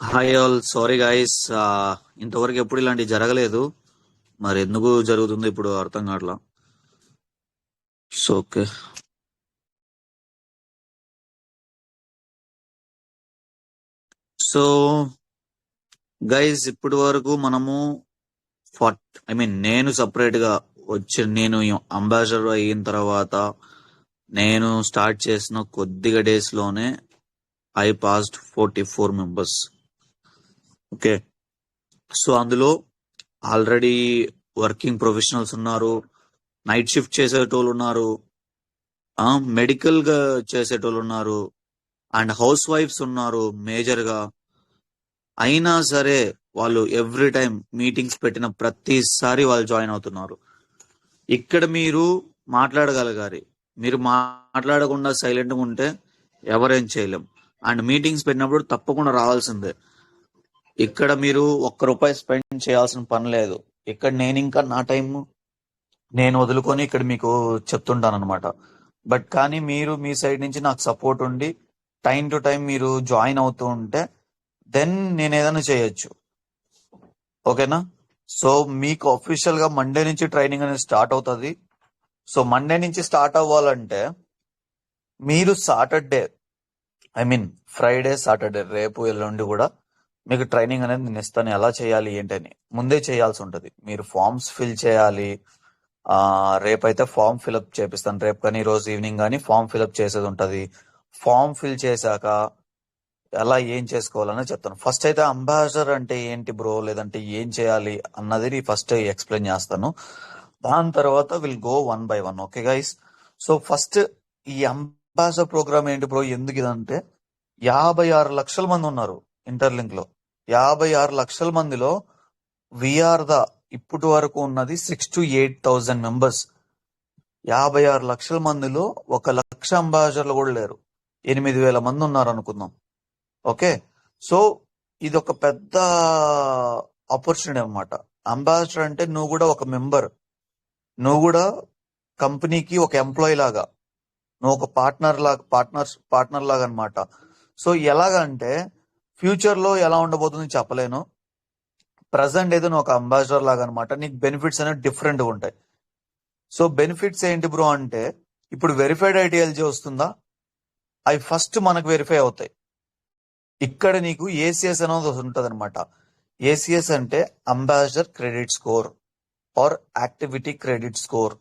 Hi all, sorry guys. ఇంతవరకు ఎప్పుడు ఇలాంటి జరగలేదు. మరి ఎందుకు జరుగుతుందో ఇప్పుడు అర్థం కావట్లా. So okay. సో గైస్, ఇప్పటి వరకు మనము నేను సపరేట్ గా నేను అంబాసిడర్ అయిన తర్వాత నేను స్టార్ట్ చేసిన కొద్దిగా డేస్ లోనే I passed 44 members. Okay. So అందులో ఆల్రెడీ వర్కింగ్ ప్రొఫెషనల్స్ ఉన్నారు, నైట్ షిఫ్ట్ చేసేటోళ్ళు ఉన్నారు, మెడికల్ గా చేసేటోళ్ళు ఉన్నారు, అండ్ హౌస్ వైఫ్స్ ఉన్నారు మేజర్ గా. అయినా సరే వాళ్ళు ఎవ్రీ టైం మీటింగ్స్ పెట్టిన ప్రతిసారి వాళ్ళు జాయిన్ అవుతున్నారు. ఇక్కడ మీరు మాట్లాడగలగాలి. మీరు మాట్లాడకుండా సైలెంట్ గా ఉంటే ఎవరేం చేయలేం. అండ్ మీటింగ్స్ పెట్టినప్పుడు తప్పకుండా రావాల్సిందే. ఇక్కడ మీరు ₹1 స్పెండ్ చేయాల్సిన పని లేదు. ఇక్కడ నేను ఇంకా నా టైం నేను వదులుకొని ఇక్కడ మీకు చెప్తుంటాను అనమాట. బట్ కానీ మీరు మీ సైడ్ నుంచి నాకు సపోర్ట్ ఉండి టైం టు టైం మీరు జాయిన్ అవుతూ ఉంటే దెన్ నేను ఏదైనా చేయొచ్చు. ఓకేనా? సో మీకు అఫీషియల్ గా మండే నుంచి ట్రైనింగ్ అనేది స్టార్ట్ అవుతుంది. సో మండే నుంచి స్టార్ట్ అవ్వాలంటే మీరు సాటర్డే, ఫ్రైడే సాటర్డే, రేపు ఎల్లుండి కూడా మీకు ట్రైనింగ్ అనేది నేను ఇస్తాను. ఎలా చేయాలి ఏంటని ముందే చేయాల్సి ఉంటుంది. మీరు ఫామ్స్ ఫిల్ చేయాలి. రేపైతే ఫామ్ ఫిల్అప్ చేపిస్తాను. రేపు కానీ రోజు ఈవినింగ్ కానీ ఫామ్ ఫిల్అప్ చేసేది ఉంటుంది. ఫామ్ ఫిల్ చేశాక ఎలా ఏం చేసుకోవాలని చెప్తాను. ఫస్ట్ అయితే అంబాసిడర్ అంటే ఏంటి బ్రో, లేదంటే ఏం చేయాలి అన్నది ఫస్ట్ ఎక్స్ప్లెయిన్ చేస్తాను. దాని తర్వాత will go 1 by 1. Okay guys? So first ఈ అంబాసిడర్ ప్రోగ్రామ్ ఏంటి బ్రో, ఎందుకు ఇదంటే 56 లక్షల మంది ఉన్నారు ఇంటర్లింక్ లో. 56 లక్షల మందిలో వీఆర్ ద ఇప్పటి వరకు ఉన్నది 6 to 8,000 మెంబర్స్. 56 లక్షల మందిలో 1 లక్ష అంబాసిడర్లు కూడా లేరు. 8,000 మంది ఉన్నారు అనుకుందాం. ఓకే. సో ఇది ఒక పెద్ద ఆపర్చునిటీ అనమాట. అంబాసిడర్ అంటే నువ్వు కూడా ఒక మెంబర్, నువ్వు కూడా కంపెనీకి ఒక ఎంప్లాయీ లాగా, నువ్వు ఒక పార్ట్నర్ లాగా అనమాట. సో ఎలాగంటే ఫ్యూచర్ లో ఎలా ఉండబోతుంది చెప్పలేను. ప్రజెంట్ ఏదో నువ్వు ఒక అంబాసిడర్ లాగా అనమాట. నీకు బెనిఫిట్స్ అనేవి డిఫరెంట్ ఉంటాయి. సో బెనిఫిట్స్ ఏంటి బ్రో అంటే, ఇప్పుడు వెరిఫైడ్ ఐడియాలజీ వస్తుందా, అవి ఫస్ట్ మనకు వెరిఫై అవుతాయి. ఇక్కడ నీకు ఏసీఎస్ అనేది ఉంటుంది అనమాట. ఏసీఎస్ అంటే ambassador credit score or activity credit score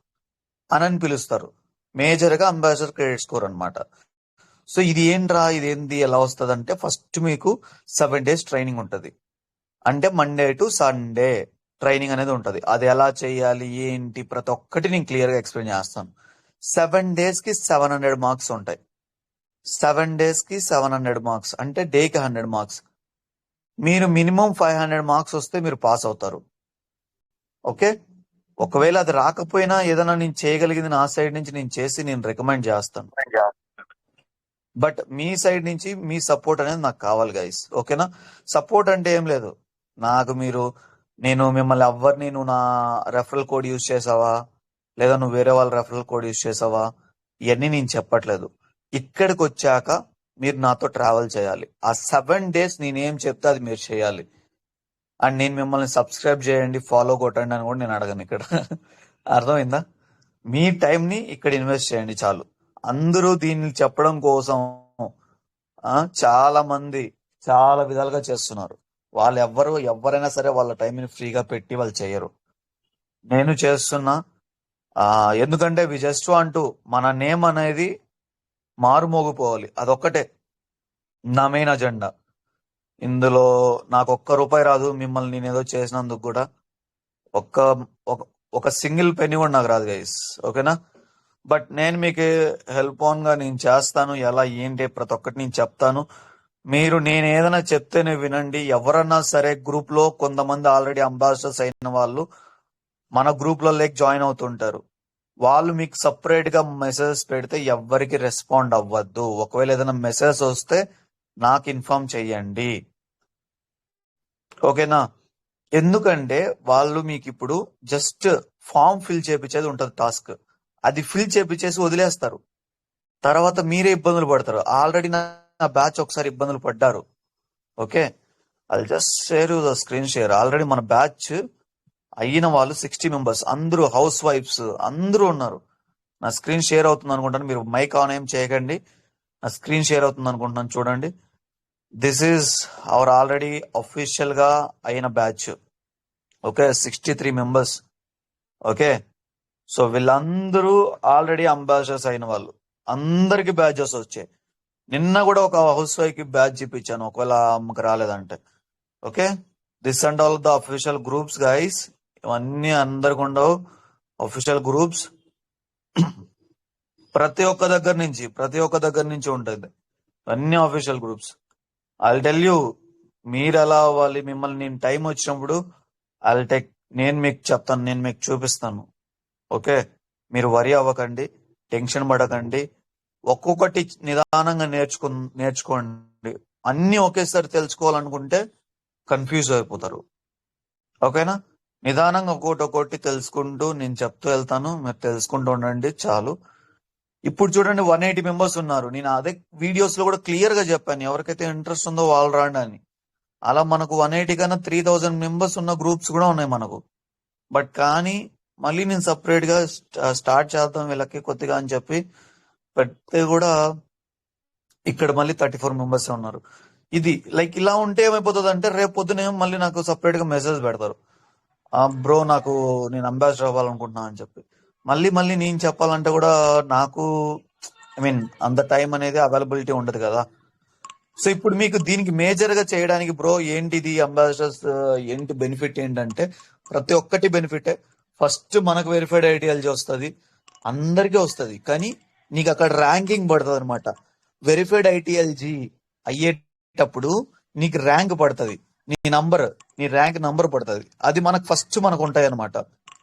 అని పిలుస్తారు. మేజర్ గా అంబాసిడర్ క్రెడిట్ స్కోర్ అనమాట. సో ఇది ఏంట్రా, ఇదేంది, ఎలా వస్తుంది అంటే ఫస్ట్ మీకు 7 days ట్రైనింగ్ ఉంటుంది. అంటే మండే టు సండే ట్రైనింగ్ అనేది ఉంటుంది. అది ఎలా చేయాలి ఏంటి ప్రతి ఒక్కటి నేను క్లియర్ గా ఎక్స్ప్లెయిన్ చేస్తాను. 7 days కి 700 మార్క్స్ ఉంటాయి. 7 days కి 700 మార్క్స్ అంటే డేకి 100 మార్క్స్. మీరు మినిమం 500 మార్క్స్ వస్తే మీరు పాస్ అవుతారు. ఓకే. ఒకవేళ అది రాకపోయినా ఏదైనా నేను చేయగలిగింది నా సైడ్ నుంచి నేను చేసి నేను రికమెండ్ చేస్తాను. బట్ మీ సైడ్ నుంచి మీ సపోర్ట్ అనేది నాకు కావాలి గైస్. ఓకేనా? సపోర్ట్ అంటే ఏం లేదు. నాకు నేను మిమ్మల్ని ఎవరిని నువ్వు నా రెఫరల్ కోడ్ యూజ్ చేసావా, లేదా నువ్వు వేరే వాళ్ళ రెఫరల్ కోడ్ యూజ్ చేసావా, ఇవన్నీ నేను చెప్పట్లేదు. ఇక్కడికి వచ్చాక మీరు నాతో ట్రావెల్ చేయాలి. ఆ 7 days నేనేం చెప్తే అది మీరు చేయాలి. అండ్ నేను మిమ్మల్ని సబ్స్క్రైబ్ చేయండి, ఫాలో కొట్టండి అని కూడా నేను అడగను ఇక్కడ. అర్థమైందా? మీ టైంని ఇక్కడ ఇన్వెస్ట్ చేయండి చాలు. అందరూ దీన్ని చెప్పడం కోసం చాలా మంది చాలా విధాలుగా చేస్తున్నారు. వాళ్ళు ఎవరైనా సరే వాళ్ళ టైంని ఫ్రీగా పెట్టి వాళ్ళు చేయరు. నేను చేస్తున్నా ఎందుకంటే వి జస్ట్ వాంట్ టు మన నేమ్ అనేది మారుమోగిపోవాలి. అదొక్కటే నా మెయిన్ అజెండా. ఇందులో నాకు ₹1 రాదు. మిమ్మల్ని నేను ఏదో చేసినందుకు కూడా ఒక్క ఒక సింగిల్ పెన్నీ కూడా నాకు రాదు గైస్. ఓకేనా? బట్ నేను మీకు హెల్ప్ ఆన్ గా నేను చేస్తాను. ఎలా ఏంటి ప్రతి ఒక్కటి నేను చెప్తాను. నేను ఏదైనా చెప్తేనే వినండి. ఎవరన్నా సరే గ్రూప్ లో కొంతమంది ఆల్రెడీ అంబాసిడర్స్ అయిన వాళ్ళు మన గ్రూప్ లో జాయిన్ అవుతుంటారు. వాళ్ళు మీకు సపరేట్ గా మెసేజెస్ పెడితే ఎవ్వరికి రెస్పాండ్ అవ్వద్దు. ఒకవేళ ఏదైనా మెసేజ్ వస్తే నాకు ఇన్ఫార్మ్ చెయ్యండి. ఓకేనా? ఎందుకంటే వాళ్ళు మీకు ఇప్పుడు జస్ట్ ఫామ్ ఫిల్ చేపించేది ఉంటుంది టాస్క్. అది ఫిల్ చేపించేసి వదిలేస్తారు. తర్వాత మీరే ఇబ్బందులు పడతారు. ఆల్రెడీ నా బ్యాచ్ ఒకసారి ఇబ్బందులు పడ్డారు. Okay. I just share the screen share. Already మన బ్యాచ్ అయిన వాళ్ళు 60 మెంబర్స్, అందరూ హౌస్ వైఫ్స్ అందరూ ఉన్నారు. నా స్క్రీన్ షేర్ అవుతుంది అనుకుంటాను, మీరు మైక్ ఆన్ ఏం చేయకండి. నా స్క్రీన్ షేర్ అవుతుంది అనుకుంటున్నాను, చూడండి. This is our already official గా అయిన batch. Okay, 63 members. Okay, so వీళ్ళందరూ ఆల్రెడీ అంబాసిడర్స్ అయిన వాళ్ళు, అందరికి బ్యాచెస్ వచ్చాయి. నిన్న కూడా ఒక హౌస్ వైఫ్ కి బ్యాచ్ చూపించాను, ఒకవేళ అమ్మకి రాలేదంటే. Okay, this and all the official groups guys. ఇవన్నీ అందరికి ఉండవు అఫీషియల్ గ్రూప్స్. ప్రతి ఒక్క దగ్గర నుంచి ఉంటుంది, అన్ని official groups. I tell you, మీరు ఎలా అవ్వాలి, మిమ్మల్ని నేను టైం వచ్చినప్పుడు నేను మీకు చెప్తాను, నేను మీకు చూపిస్తాను. ఓకే, మీరు వరి అవ్వకండి, టెన్షన్ పడకండి. ఒక్కొక్కటి నిదానంగా నేర్చుకోండి. అన్ని ఒకేసారి తెలుసుకోవాలనుకుంటే కన్ఫ్యూజ్ అయిపోతారు. ఓకేనా, నిదానంగా ఒక్కొక్కటి తెలుసుకుంటూ నేను చెప్తూ వెళ్తాను, మీరు తెలుసుకుంటూ ఉండండి చాలు. ఇప్పుడు చూడండి 180 మెంబర్స్ ఉన్నారు. నేను అదే వీడియోస్ లో కూడా క్లియర్ గా చెప్పాను, ఎవరికైతే ఇంట్రెస్ట్ ఉందో వాళ్ళు రాండి అని. అలా మనకు 180 కన్నా 3000 మెంబర్స్ ఉన్న గ్రూప్స్ కూడా ఉన్నాయి మనకు. బట్ కానీ మళ్ళీ నేను సపరేట్ గా స్టార్ట్ చేద్దాం వీళ్ళకి కొద్దిగా అని చెప్పి పెడితే కూడా ఇక్కడ మళ్ళీ 34 మెంబర్స్ ఉన్నారు. ఇది లైక్ ఇలా ఉంటే ఏమైపోతుంది అంటే, రేపు పొద్దున మళ్ళీ నాకు సపరేట్ గా మెసేజ్ పెడతారు, బ్రో నేను అంబాసిడర్ అవ్వాలనుకుంటున్నా అని చెప్పి. మళ్ళీ నేను చెప్పాలంటే కూడా నాకు అంత టైం అనేది అవైలబిలిటీ ఉండదు కదా. సో ఇప్పుడు మీకు దీనికి మేజర్ గా చేయడానికి బ్రో ఏంటిది అంబాసిడర్స్ ఏంటి బెనిఫిట్ ఏంటంటే, ప్రతి ఒక్కటి బెనిఫిటే. ఫస్ట్ మనకు వెరిఫైడ్ ఐడియాలజీ వస్తుంది, అందరికీ వస్తుంది. కానీ నీకు అక్కడ ర్యాంకింగ్ పడుతుంది అనమాట. వెరిఫైడ్ ఐటీఎల్జీ అయ్యేటప్పుడు నీకు ర్యాంక్ పడుతుంది, నీ ర్యాంక్ నంబర్ పడుతుంది. అది మనకు ఉంటాయి అనమాట.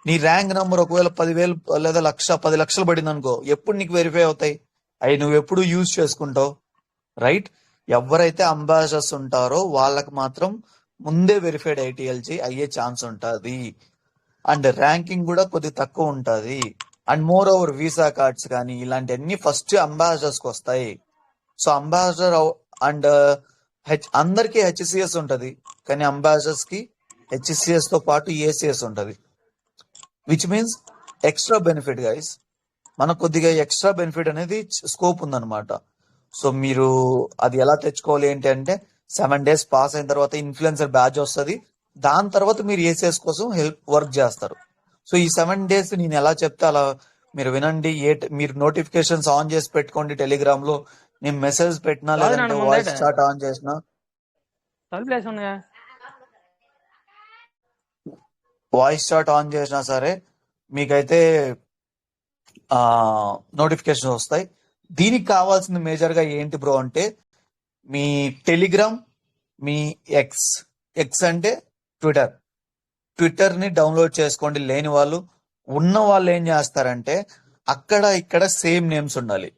నీ ర్యాంక్ నంబర్ ఒకవేళ 10,000 లేదా 10 లక్షలు పడింది అనుకో, ఎప్పుడు నీకు వెరిఫై అవుతాయి? అవి నువ్వు ఎప్పుడు యూజ్ చేసుకుంటావు, రైట్? ఎవరైతే అంబాసిడర్స్ ఉంటారో వాళ్ళకి మాత్రం ముందే వెరిఫైడ్ ఐటీఎల్జీ అయ్యే ఛాన్స్ ఉంటుంది. అండ్ ర్యాంకింగ్ కూడా కొద్ది తక్కువ ఉంటుంది. And more over visa cards కానీ ఇలాంటివన్నీ ఫస్ట్ అంబాసిడర్స్ కి వస్తాయి. సో అంబాసిడర్ అండ్ అందరికి హెచ్సిఎస్ ఉంటది, కానీ అంబాసిడర్స్ కి హెచ్సిఎస్ తో పాటు ఏసిఎస్ ఉంటది, which means extra benefit guys. మనకు కొద్దిగా ఎక్స్ట్రా బెనిఫిట్ అనేది స్కోప్ ఉందన్నమాట. సో మీరు అది ఎలా తెచ్చుకోవాలి ఏంటి అంటే, 7 days పాస్ అయిన తర్వాత ఇన్ఫ్లుయెన్సర్ బ్యాచ్ వస్తుంది. దాని తర్వాత మీరు ఏసిఎస్ కోసం వర్క్ చేస్తారు. సో ఈ 7 days నేను ఎలా చెప్తే అలా మీరు వినండి. మీరు నోటిఫికేషన్స్ ఆన్ చేసి పెట్టుకోండి. టెలిగ్రామ్ లో నేను మెసేజ్ పెట్టినా లేదంటే వాయిస్ చాట్ ఆన్ చేసినా సరే మీకైతే నోటిఫికేషన్ వస్తాయి. దీనికి కావాల్సింది మేజర్ గా ఏంటి బ్రో అంటే, మీ టెలిగ్రామ్, మీ ఎక్స్ అంటే ట్విట్టర్ ని డౌన్లోడ్ చేసుకోండి. లేని వాళ్ళు, ఉన్న వాళ్ళు ఏం చేస్తారంటే అక్కడ ఇక్కడ సేమ్ నేమ్స్ ఉండాలి.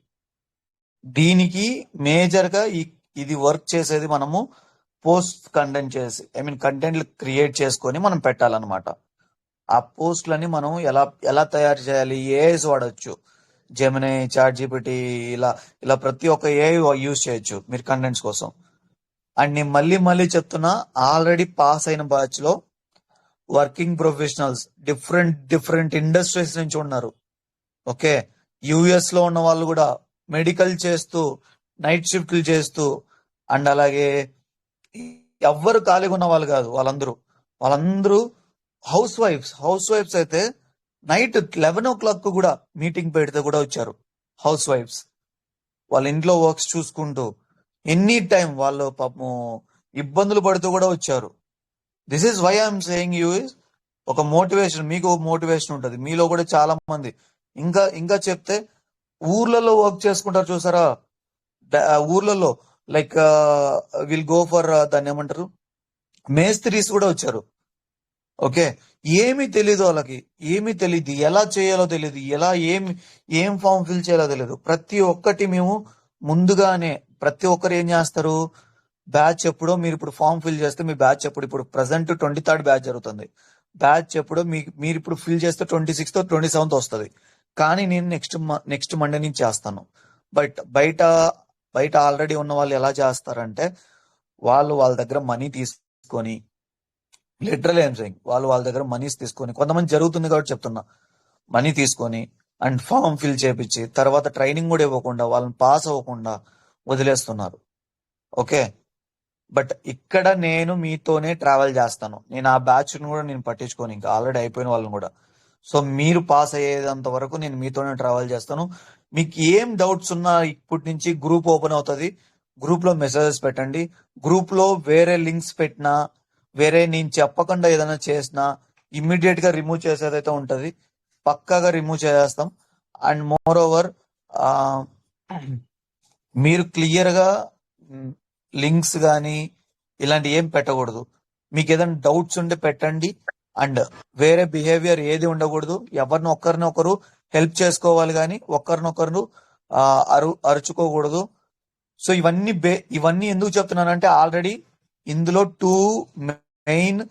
దీనికి మేజర్ గా ఇది వర్క్ చేసేది మనము పోస్ట్ కంటెంట్ చేసి కంటెంట్లు క్రియేట్ చేసుకొని మనం పెట్టాలన్నమాట. ఆ పోస్ట్లని మనం ఎలా తయారు చేయాలి? ఏఐస్ వాడచ్చు, జెమినీ, చాట్ జీపీటీ, ఇలా ప్రతి ఒక్క ఏఐ యూజ్ చేయొచ్చు మీరు కంటెంట్స్ కోసం. అండ్ నేను మళ్ళీ చెప్తున్నా, ఆల్రెడీ పాస్ అయిన బ్యాచ్ లో వర్కింగ్ ప్రొఫెషనల్స్ డిఫరెంట్ ఇండస్ట్రీస్ నుంచి ఉన్నారు. ఓకే, యుఎస్ లో ఉన్న వాళ్ళు కూడా మెడికల్ చేస్తూ, నైట్ షిఫ్ట్లు చేస్తూ, అండ్ అలాగే ఎవ్వరు ఖాళీగా ఉన్న వాళ్ళు కాదు, వాళ్ళందరూ హౌస్ వైఫ్స్ అయితే నైట్ 11 o'clock కూడా మీటింగ్ పెడితే కూడా వచ్చారు. హౌస్ వైఫ్స్ వాళ్ళ ఇంట్లో వర్క్స్ చూసుకుంటూ ఎనీ టైం వాళ్ళు పాపం ఇబ్బందులు పడుతూ కూడా వచ్చారు. This is why I'm saying you is ఒక మోటివేషన్, మీకు మోటివేషన్ ఉంటుంది. మీలో కూడా చాలా మంది ఇంకా చెప్తే ఊర్లలో వర్క్ చేసుకుంటారు చూసారా, ఊర్లలో లైక్ విల్ గో ఫర్ దాన్ని ఏమంటారు, మేస్త్రీస్ కూడా వచ్చారు. ఓకే, ఏమీ తెలీదు వాళ్ళకి, ఎలా చేయాలో తెలియదు, ఏం ఫామ్ ఫిల్ చేయాలో తెలియదు. ప్రతి ఒక్కటి మేము ముందుగానే, ప్రతి ఒక్కరు ఏం చేస్తారు, బ్యాచ్ ఎప్పుడో మీరు ఇప్పుడు ఫామ్ ఫిల్ చేస్తే మీ బ్యాచ్ ఇప్పుడు ప్రెసెంట్ 23rd బ్యాచ్ జరుగుతుంది. బ్యాచ్ ఎప్పుడో మీరు ఇప్పుడు ఫిల్ చేస్తే 26th 27th వస్తుంది. కానీ నేను నెక్స్ట్ మండే నుంచి చేస్తాను. బట్ బయట ఆల్రెడీ ఉన్న వాళ్ళు ఎలా చేస్తారంటే, వాళ్ళ దగ్గర మనీ తీసుకొని, లిటరల్ ఏం సెయింగ్, వాళ్ళు వాళ్ళ దగ్గర మనీస్ తీసుకొని, కొంతమంది జరుగుతుంది కాబట్టి చెప్తున్నా, మనీ తీసుకొని అండ్ ఫామ్ ఫిల్ చేపించి తర్వాత ట్రైనింగ్ కూడా ఇవ్వకుండా వాళ్ళని పాస్ అవ్వకుండా వదిలేస్తున్నారు. ఓకే, బట్ ఇక్కడ నేను మీతోనే ట్రావెల్ చేస్తాను. నేను ఆ బ్యాచ్ ను కూడా నేను పట్టించుకోను, ఇంకా ఆల్రెడీ అయిపోయిన వాళ్ళని కూడా. సో మీరు పాస్ అయ్యేంత వరకు నేను మీతోనే ట్రావెల్ చేస్తాను. మీకు ఏం డౌట్స్ ఉన్నా ఇప్పటి నుంచి గ్రూప్ ఓపెన్ అవుతుంది, గ్రూప్ లో మెసేజెస్ పెట్టండి. గ్రూప్ లో వేరే లింక్స్ పెట్టినా, వేరే నేను చెప్పకుండా ఏదైనా చేసినా ఇమ్మీడియట్ గా రిమూవ్ చేసేదైతే ఉంటది, పక్కాగా రిమూవ్ చేసేస్తాం. అండ్ మోర్ ఓవర్ మీరు క్లియర్ గా లింక్స్ కానీ ఇలాంటి ఏం పెట్టకూడదు. మీకు ఏదైనా డౌట్స్ ఉంటే పెట్టండి. అండ్ వేరే బిహేవియర్ ఏది ఉండకూడదు. ఎవరిని ఒకరు హెల్ప్ చేసుకోవాలి కానీ ఒకరినొకరు అరుచుకోకూడదు. సో ఇవన్నీ ఎందుకు చెప్తున్నానంటే ఆల్రెడీ ఇందులో 2 మెయిన్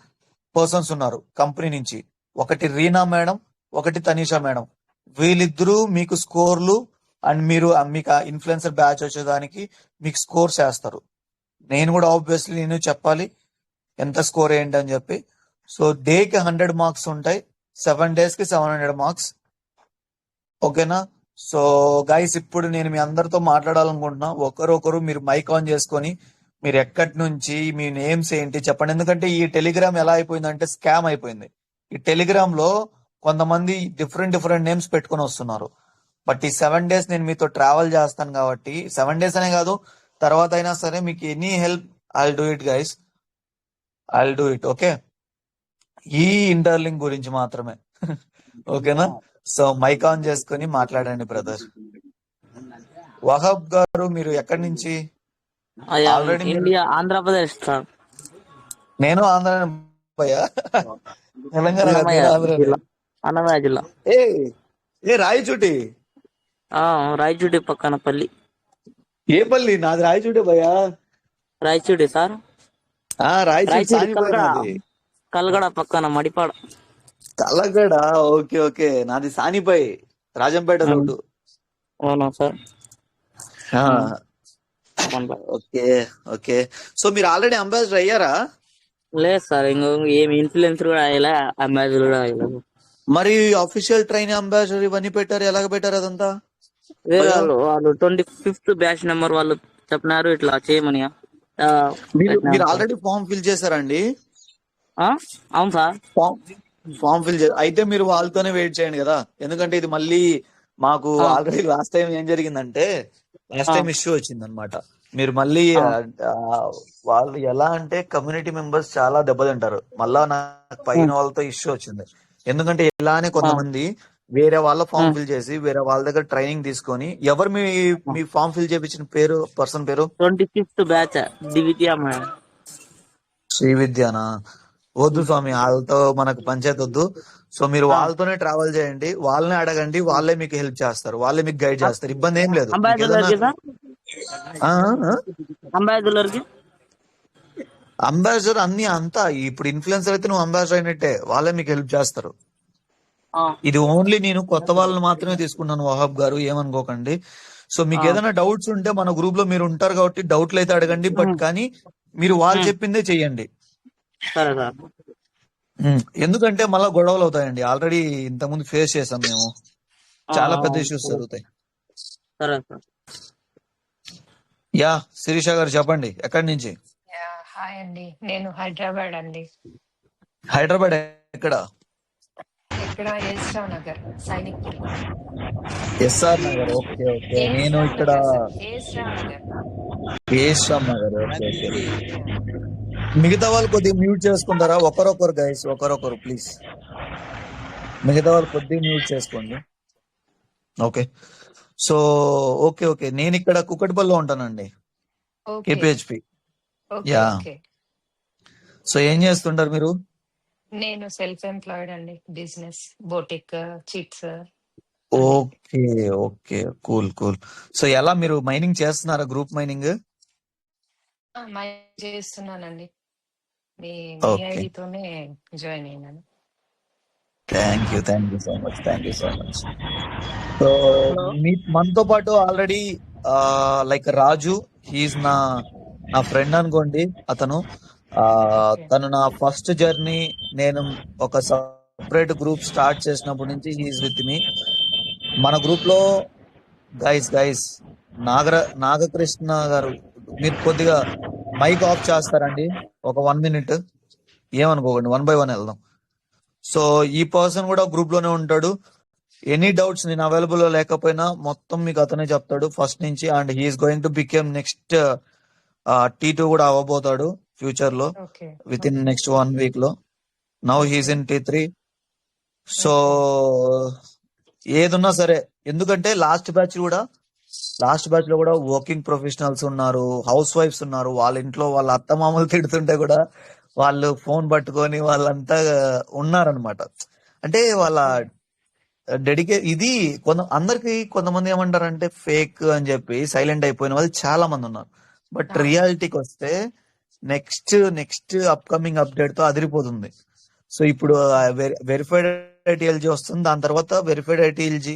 పర్సన్స్ ఉన్నారు కంపెనీ నుంచి. ఒకటి రీనా మేడం, ఒకటి తనీషా మేడం. వీళ్ళిద్దరూ మీకు స్కోర్లు అండ్ మీకు ఇన్ఫ్లుయెన్సర్ బ్యాచ్ వచ్చేదానికి మీకు స్కోర్స్ వేస్తారు. నేను కూడా ఆబ్వియస్లీ నేను చెప్పాలి ఎంత స్కోర్ ఏంటి అని చెప్పి. సో డేకి 100 మార్క్స్ ఉంటాయి, 7 days కి 700 మార్క్స్. ఓకేనా? సో గైస్, ఇప్పుడు నేను మీ అందరితో మాట్లాడాలనుకుంటున్నా. ఒకరొకరు మీరు మైక్ ఆన్ చేసుకొని మీరు ఎక్కడి నుంచి, మీ నేమ్స్ ఏంటి చెప్పండి. ఎందుకంటే ఈ టెలిగ్రామ్ ఎలా అయిపోయిందంటే స్కామ్ అయిపోయింది. ఈ టెలిగ్రామ్ లో కొంతమంది డిఫరెంట్ నేమ్స్ పెట్టుకొని వస్తున్నారు. బట్ ఈ 7 days నేను మీతో ట్రావెల్ చేస్తాను కాబట్టి, 7 days అనే కాదు, తర్వాత అయినా సరే మీకు any help I'll do it guys, I'll do it. Okay, ఈ ఇంటర్లింక్ గురించి మాత్రమే. ఓకేనా? సో మైక్ ఆన్ చేసుకుని మాట్లాడండి బ్రదర్. వహాబ్ గారు, మీరు ఎక్కడి నుంచి? Already India, Andhra Pradesh sir. నేను ఆంధ్ర భయ్యా, తెలంగాణ అన్నమయ్య జిల్లా. ఏ రాయచోటి? రాయచూటి పక్కన పల్లి. ఏ పల్లి? నాది రాయచూటి భయ్యా. రాయచూటి సార్. రాయచూటి కల్గడ పక్కన మడిపాడ. కలగడ, ఓకే ఓకే. నాది సానిపై, రాజంపేట రోడ్డు. అవునా సార్? Okay okay. సో మీరు ఆల్రెడీ అంబాసిడర్ అయ్యారా? లేదు సార్, ఏమి ఇన్ఫ్లుయెన్సర్ కూడా అయ్యలే, అంబాసిడర్ కూడా అయ్యలేదు. మరి అఫీషియల్ ట్రైన్ అంబాసిడర్ ఇవన్నీ పెట్టారు, ఎలాగ పెట్టారు అదంతా? వాళ్ళు 25th బ్యాచ్ నెంబర్ వాళ్ళు చెప్పినారు ఇట్లా చేయమని. మీరు ఆల్రెడీ ఫామ్ ఫిల్ చేశారండి? అవును సార్, ఫామ్ ఫిల్ అయితే మీరు వాళ్ళతోనే వెయిట్ చేయండి కదా. ఎందుకంటే ఇది మళ్ళీ మాకు ఆల్రెడీ లాస్ట్ టైం ఏం జరిగిందంటే, లాస్ట్ టైం ఇష్యూ వచ్చింది అనమాట. మీరు మళ్ళీ వాళ్ళు ఎలా అంటే కమ్యూనిటీ మెంబర్స్ చాలా దెబ్బతింటారు. మళ్ళా నాకు పైన వాళ్ళతో ఇష్యూ వచ్చింది. ఎందుకంటే ఇలానే కొంతమంది వేరే వాళ్ళ ఫామ్ ఫిల్ చేసి వేరే వాళ్ళ దగ్గర ట్రైనింగ్ తీసుకొని, ఎవరు మీ ఫామ్ ఫిల్ చేయించిన పర్సన్ పేరు? 25th batch Shri విద్యానా? వద్దు స్వామి, వాళ్ళతో మనకు పంచాయతీ వద్దు. సో మీరు వాళ్ళతోనే ట్రావెల్ చేయండి, వాళ్ళనే అడగండి, వాళ్ళే మీకు హెల్ప్ చేస్తారు, వాళ్ళే మీకు గైడ్ చేస్తారు. ఇబ్బంది ఏం లేదు. అంబాసిడర్ అన్ని అంతా ఇప్పుడు ఇన్ఫ్లుయెన్సర్ అయితే నువ్వు అంబాసిడర్ అయినట్టే, వాళ్ళే మీకు హెల్ప్ చేస్తారు. ఇది ఓన్లీ నేను కొత్త వాళ్ళని మాత్రమే తీసుకున్నాను వహాబ్ గారు, ఏమనుకోకండి. సో మీకు ఏదైనా డౌట్స్ ఉంటే మన గ్రూప్ లో మీరు ఉంటారు కాబట్టి డౌట్లు అయితే అడగండి, బట్ కానీ మీరు వాళ్ళు చెప్పిందే చెయ్యండి. ఎందుకంటే మళ్ళీ గొడవలు అవుతాయండి. ఆల్రెడీ ఇంతకుముందు ఫేస్ చేసాం మేము, చాలా పెద్ద ఇష్యూస్ జరుగుతాయి. యా, శిరీష గారు చెప్పండి, ఎక్కడి నుంచి? హాయ్ అండి, నేను హైదరాబాద్ అండి. హైదరాబాద్ ఎక్కడ? ఇక్కడ SR Nagar, Sainikpuri. SR Nagar, okay okay. నేను ఇక్కడ ఏశ్రామ్ నగర్. Okay okay. మిగతా వాళ్ళు కొద్దిగా మ్యూట్ చేసుకుంటారా? ఒకరొకరు గైస్, ఒకరొకరు ప్లీజ్. మిగతా వాళ్ళు కొద్దిగా మ్యూట్ చేసుకోండి. ఓకే. సో ఓకే ఓకే, నేను ఇక్కడ కుకట్పల్లిలో ఉంటానండి, కేపీహెచ్పి. యా. సో ఏం చేస్తుంటారు మీరు? నేను సెల్ఫ్ ఎంప్లాయిడ్ అండి, business, boutique, chits. Okay okay, cool cool. So ఎలా మీరు మైనింగ్ చేస్తున్నారా? గ్రూప్ మైనింగ్ చేస్తున్నానండి, మీ ఐడితోనే జాయిన్ అయినాను. Thank you so much, thank you so much. So మనతో పాటు ఆల్రెడీ లైక్ రాజు, హీఈస్ నా ఫ్రెండ్ అనుకోండి. అతను ఓకే. తను నా ఫస్ట్ జర్నీ. నేను ఒక సపరేట్ గ్రూప్ స్టార్ట్ చేసినప్పటి నుంచి హీఈస్ విత్ మీ. మన గ్రూప్ లో గైస్ నాగకృష్ణ గారు, మీరు కొద్దిగా మైక్ ఆఫ్ చేస్తారండి ఒక 1 minute, ఏమనుకోకండి, 1 by 1 వెళ్దాం. సో ఈ పర్సన్ కూడా గ్రూప్ లోనే ఉంటాడు. ఎనీ డౌట్స్ నేను అవైలబుల్ లేకపోయినా మొత్తం మీకు అతనే చెప్తాడు ఫస్ట్ నుంచి. And he's going to became next T2 కూడా అవ్వబోతాడు ఫ్యూచర్ లో, okay. Within okay. Next 1 week లో. Now okay. He's in T3. So okay. ఏదున్నా సరే, ఎందుకంటే లాస్ట్ బ్యాచ్ లో కూడా వర్కింగ్ ప్రొఫెషనల్స్ ఉన్నారు, హౌస్ వైఫ్స్ ఉన్నారు. వాళ్ళ ఇంట్లో వాళ్ళ అత్త మామలు తిడుతుంటే కూడా వాళ్ళు ఫోన్ పట్టుకొని వాళ్ళంతా ఉన్నారనమాట. అంటే వాళ్ళ ఇది అందరికి కొంతమంది ఏమంటారంటే ఫేక్ అని చెప్పి సైలెంట్ అయిపోయిన వాళ్ళు చాలా మంది ఉన్నారు. బట్ అవును. రియాలిటీకి వస్తే నెక్స్ట్ అప్కమింగ్ అప్డేట్ తో అదిరిపోతుంది. సో ఇప్పుడు వెరిఫైడ్ ఐటీఎల్జీ వస్తుంది, దాని తర్వాత verified ITLG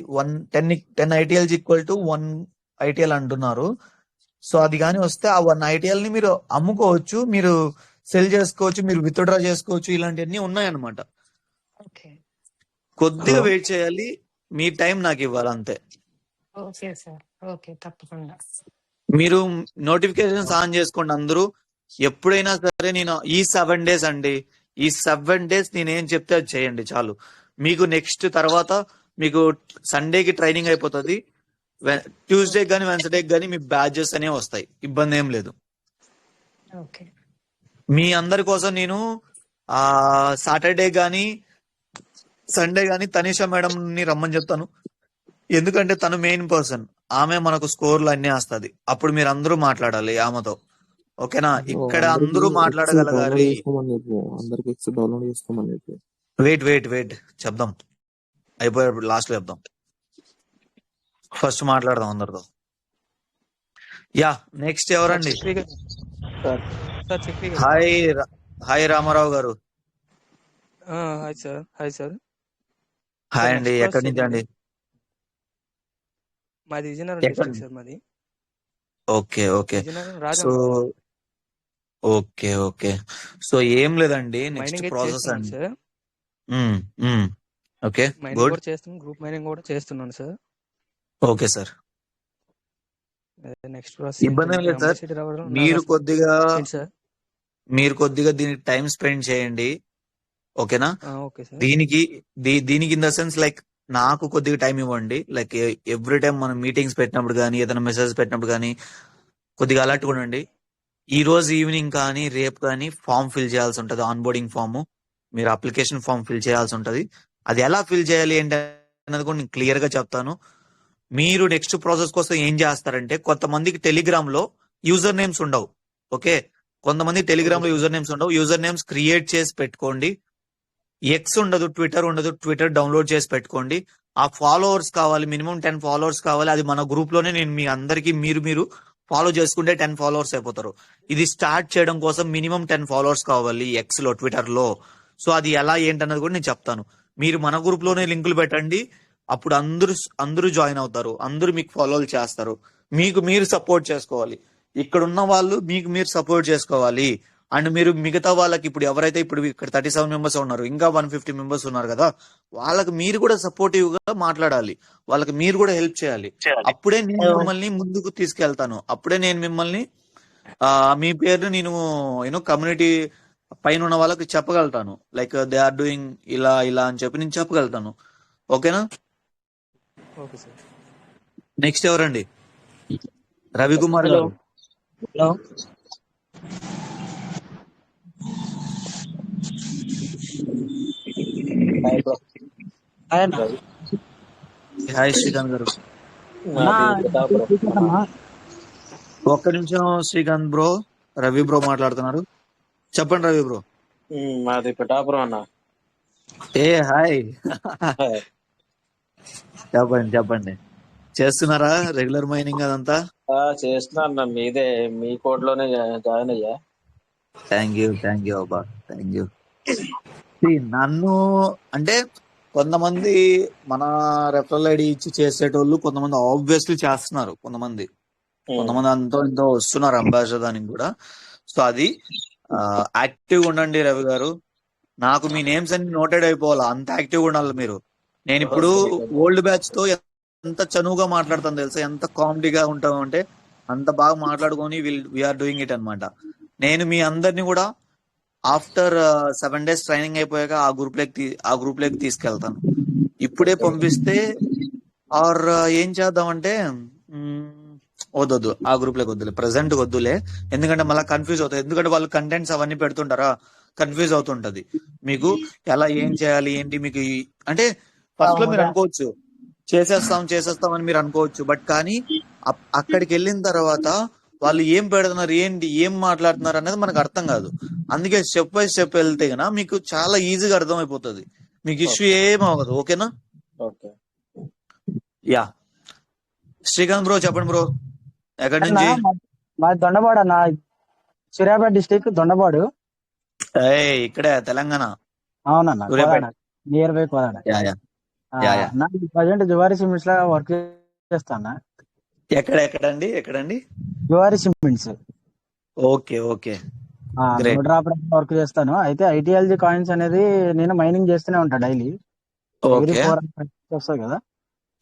10 ITLG equal to 1 ITL అంటున్నారు. సో అది కానీ వస్తే ఆ 1 ఐటీఎల్ ని మీరు అమ్ముకోవచ్చు, మీరు సెల్ చేసుకోవచ్చు, మీరు విత్డ్రా చేసుకోవచ్చు, ఇలాంటివన్నీ ఉన్నాయన్నమాట. ఓకే. కొద్దిగా హలో వెయిట్ చేయాలి, మీ టైం నాకు ఇవ్వాలి అంతే. Okay sir. ఓకే, తప్పకుండా. మీరు నోటిఫికేషన్స్ ఆన్ చేసుకోండి అందరూ. ఎప్పుడైనా సరే నేను ఈ 7 days అండి, ఈ 7 days నేనేం చెప్తే అది చేయండి చాలు. మీకు నెక్స్ట్ తర్వాత మీకు సండేకి ట్రైనింగ్ అయిపోతుంది. ట్యూస్డే కానీ వెన్స్డే కానీ మీ బ్యాచెస్ అనేవి వస్తాయి, ఇబ్బంది ఏం లేదు. ఓకే. మీ అందరి కోసం నేను సాటర్డే కానీ సండే కానీ తనీషా మేడం ని రమ్మని చెప్తాను. ఎందుకంటే తను మెయిన్ పర్సన్, ఆమె మనకు స్కోర్లు అన్ని వస్తుంది. అప్పుడు మీరు అందరూ మాట్లాడాలి ఆమెతో, ఓకేనా? ఇక్కడ అందరూ మాట్లాడగలగాలి. అందరికి ఎక్స్ డౌన్లోడ్ చేసుకోమని చెప్పు. వెయిట్ చెప్దాం, అయిపోయేటప్పుడు లాస్ట్ లో చెప్దాం. ఫస్ట్ మాట్లాడదాం అందరితో. యా, నెక్స్ట్ ఎవరండి? హాయ్ రామారావు గారు. Hi sir. హాయ్ అండి. ఎక్కడి నుంచి అండి? మాది విజయనగరం డిస్ట్రిక్ట్ సార్. మాది okay. Vizianagaram so Rajam. Okay. So ఏం లేదండి, నెక్స్ట్ మైనింగ్ ప్రాసెస్ చేస్తున్నాను అండి. సార్. Okay, mining good. కూడా చేస్తున్నాను, గ్రూప్ మైనింగ్ కూడా చేస్తున్నాను sir. Okay sir, next process ఇబ్బంది ఏం లేదు సార్. మీరు కొద్దిగా దీనికి టైం స్పెండ్ చేయండి, ఓకేనా? Okay sir. దీనికి ఇన్ ద సెన్స్ లైక్ నాకు కొద్దిగా టైం ఇవ్వండి. లైక్ ఎవ్రీ టైం మనం మీటింగ్స్ పెట్టినప్పుడు కానీ ఏదైనా మెసేజ్ పెట్టినప్పుడు కానీ కొద్దిగా అలర్ట్ ఉండండి. ఈ రోజు ఈవినింగ్ కానీ రేపు కానీ ఫామ్ ఫిల్ చేయాల్సి ఉంటుంది, ఆన్ బోర్డింగ్ ఫామ్. మీరు అప్లికేషన్ ఫామ్ ఫిల్ చేయాల్సి ఉంటుంది. అది ఎలా ఫిల్ చేయాలి ఏంటి అన్నది కూడా నేను క్లియర్ గా చెప్తాను. మీరు నెక్స్ట్ ప్రాసెస్ కోసం ఏం చేస్తారంటే, కొంతమందికి టెలిగ్రామ్ లో యూజర్ నేమ్స్ ఉండవు, ఓకే? కొంతమంది టెలిగ్రామ్ లో యూజర్ నేమ్స్ ఉండవు. యూజర్ నేమ్స్ క్రియేట్ చేసి పెట్టుకోండి. ఎక్స్ ఉండదు, ట్విట్టర్ ఉండదు, ట్విట్టర్ డౌన్లోడ్ చేసి పెట్టుకోండి. ఆ ఫాలోవర్స్ కావాలి, మినిమం 10 followers కావాలి. అది మన గ్రూప్ లోనే నేను మీ అందరికి మీరు ఫాలో చేసుకుంటే 10 followers అయిపోతారు. ఇది స్టార్ట్ చేయడం కోసం మినిమం 10 followers కావాలి ఎక్స్ లో, ట్విట్టర్ లో. సో అది ఎలా ఏంటన్నది కూడా నేను చెప్తాను. మీరు మన గ్రూప్ లోనే లింకులు పెట్టండి, అప్పుడు అందరూ జాయిన్ అవుతారు, అందరూ మీకు ఫాలోలు చేస్తారు. మీకు మీరు సపోర్ట్ చేసుకోవాలి, ఇక్కడ ఉన్న వాళ్ళు మీకు మీరు సపోర్ట్ చేసుకోవాలి. అండ్ మీరు మిగతా వాళ్ళకి ఇప్పుడు ఎవరైతే ఇప్పుడు ఇక్కడ 37 members ఉన్నారు, ఇంకా 150 members ఉన్నారు కదా, వాళ్ళకి మీరు కూడా సపోర్టివ్ గా మాట్లాడాలి, వాళ్ళకి మీరు కూడా హెల్ప్ చేయాలి. అప్పుడే నేను మిమ్మల్ని ముందుకు తీసుకెళ్తాను. అప్పుడే నేను మిమ్మల్ని మీ పేరును నేను కమ్యూనిటీ పైన ఉన్న వాళ్ళకి చెప్పగలుగుతాను. లైక్ దే ఆర్ డూయింగ్ ఇలా అని చెప్పి నేను చెప్పగలుగుతాను, ఓకేనా? Okay sir. నెక్స్ట్ ఎవరండి? రవికుమార్ గారు. హలో. హాయ్ శ్రీకాంత్ గారు. ఒక్క నిమిషం శ్రీకాంత్ బ్రో, రవి బ్రో మాట్లాడుతున్నారు. చెప్పండి రవి బ్రో. మాది పిఠాపురం అన్న. ఏ హాయ్. చెప్పండి చేస్తున్నారా రెగ్యులర్ మైనింగ్ అదంతా? చేస్తున్నా అన్న, మీదే మీ కోడ్ లోనే జాయిన్ అయ్యా. థ్యాంక్ యూ అబ్బా, థ్యాంక్ యూ. నన్ను అంటే కొంతమంది మన రెఫరల్ ఐడి ఇచ్చి చేసేటోళ్ళు కొంతమంది ఆబ్వియస్లీ చేస్తున్నారు, కొంతమంది అంతో ఇంతో వస్తున్నారు అంబాసిడర్ దానికి కూడా. సో అది యాక్టివ్గా ఉండండి రవి గారు. నాకు మీ నేమ్స్ అన్ని నోటెడ్ అయిపోవాలా, అంత యాక్టివ్గా ఉండాలి మీరు. నేను ఇప్పుడు ఓల్డ్ బ్యాచ్ తో ఎంత చనువుగా మాట్లాడతాను తెలుసా, ఎంత కామెడీగా ఉంటాం అంటే అంత బాగా మాట్లాడుకొని వీఆర్ డూయింగ్ ఇట్ అన్నమాట. నేను మీ అందరినీ కూడా ఆఫ్టర్ 7 days ట్రైనింగ్ అయిపోయాక ఆ గ్రూప్ లోకి తీసుకెళ్తాను. ఇప్పుడే పంపిస్తే ఆర్ ఏం చేద్దామంటే వద్దు, ఆ గ్రూప్ లోకి వద్దులే, ప్రెసెంట్ వద్దులే. ఎందుకంటే మళ్ళీ కన్ఫ్యూజ్ అవుతాయి, ఎందుకంటే వాళ్ళు కంటెంట్స్ అవన్నీ పెడుతుంటారా, కన్ఫ్యూజ్ అవుతుంటది మీకు. ఎలా ఏం చేయాలి ఏంటి మీకు అంటే ఫస్ట్ లో మీరు అనుకోవచ్చు చేసేస్తాం అని మీరు అనుకోవచ్చు. బట్ కానీ అక్కడికి వెళ్ళిన తర్వాత వాళ్ళు ఏం పెడుతున్నారు, ఏంటి, ఏం మాట్లాడుతున్నారు అనేది మనకు అర్థం కాదు. అందుకే స్టెప్ బై స్టెప్ వెళ్తే గనా మీకు చాలా ఈజీగా అర్థం అయిపోతుంది, మీకు ఇష్యూ ఏం అవ్వదు. ఓకేనా? ఓకే. యా, శ్రీకాంత్ బ్రో చెప్పండి బ్రో, ఎక్కడి నుంచి? మాది దొండపాడు అన్న, సూర్యాపేట డిస్టిక్ దొండపాడు. ఇక్కడే తెలంగాణ. అవునన్న, Suryapet. Near by Kodad. Yeah yeah yeah yeah. నాకు ప్రజెంట్ జువారీ సిమెంట్స్ లో వర్క్ చేస్తాను. ఎక్కడండి? Zuari cements. Okay okay, Nutra work చేస్తాను. అయితే ఐటీఎల్జీ కాయిన్స్ అనేది నేను మైనింగ్ చేస్తూనే ఉంటా డైలీ. ఎవ్రీ 4 hours వస్తాయి కదా,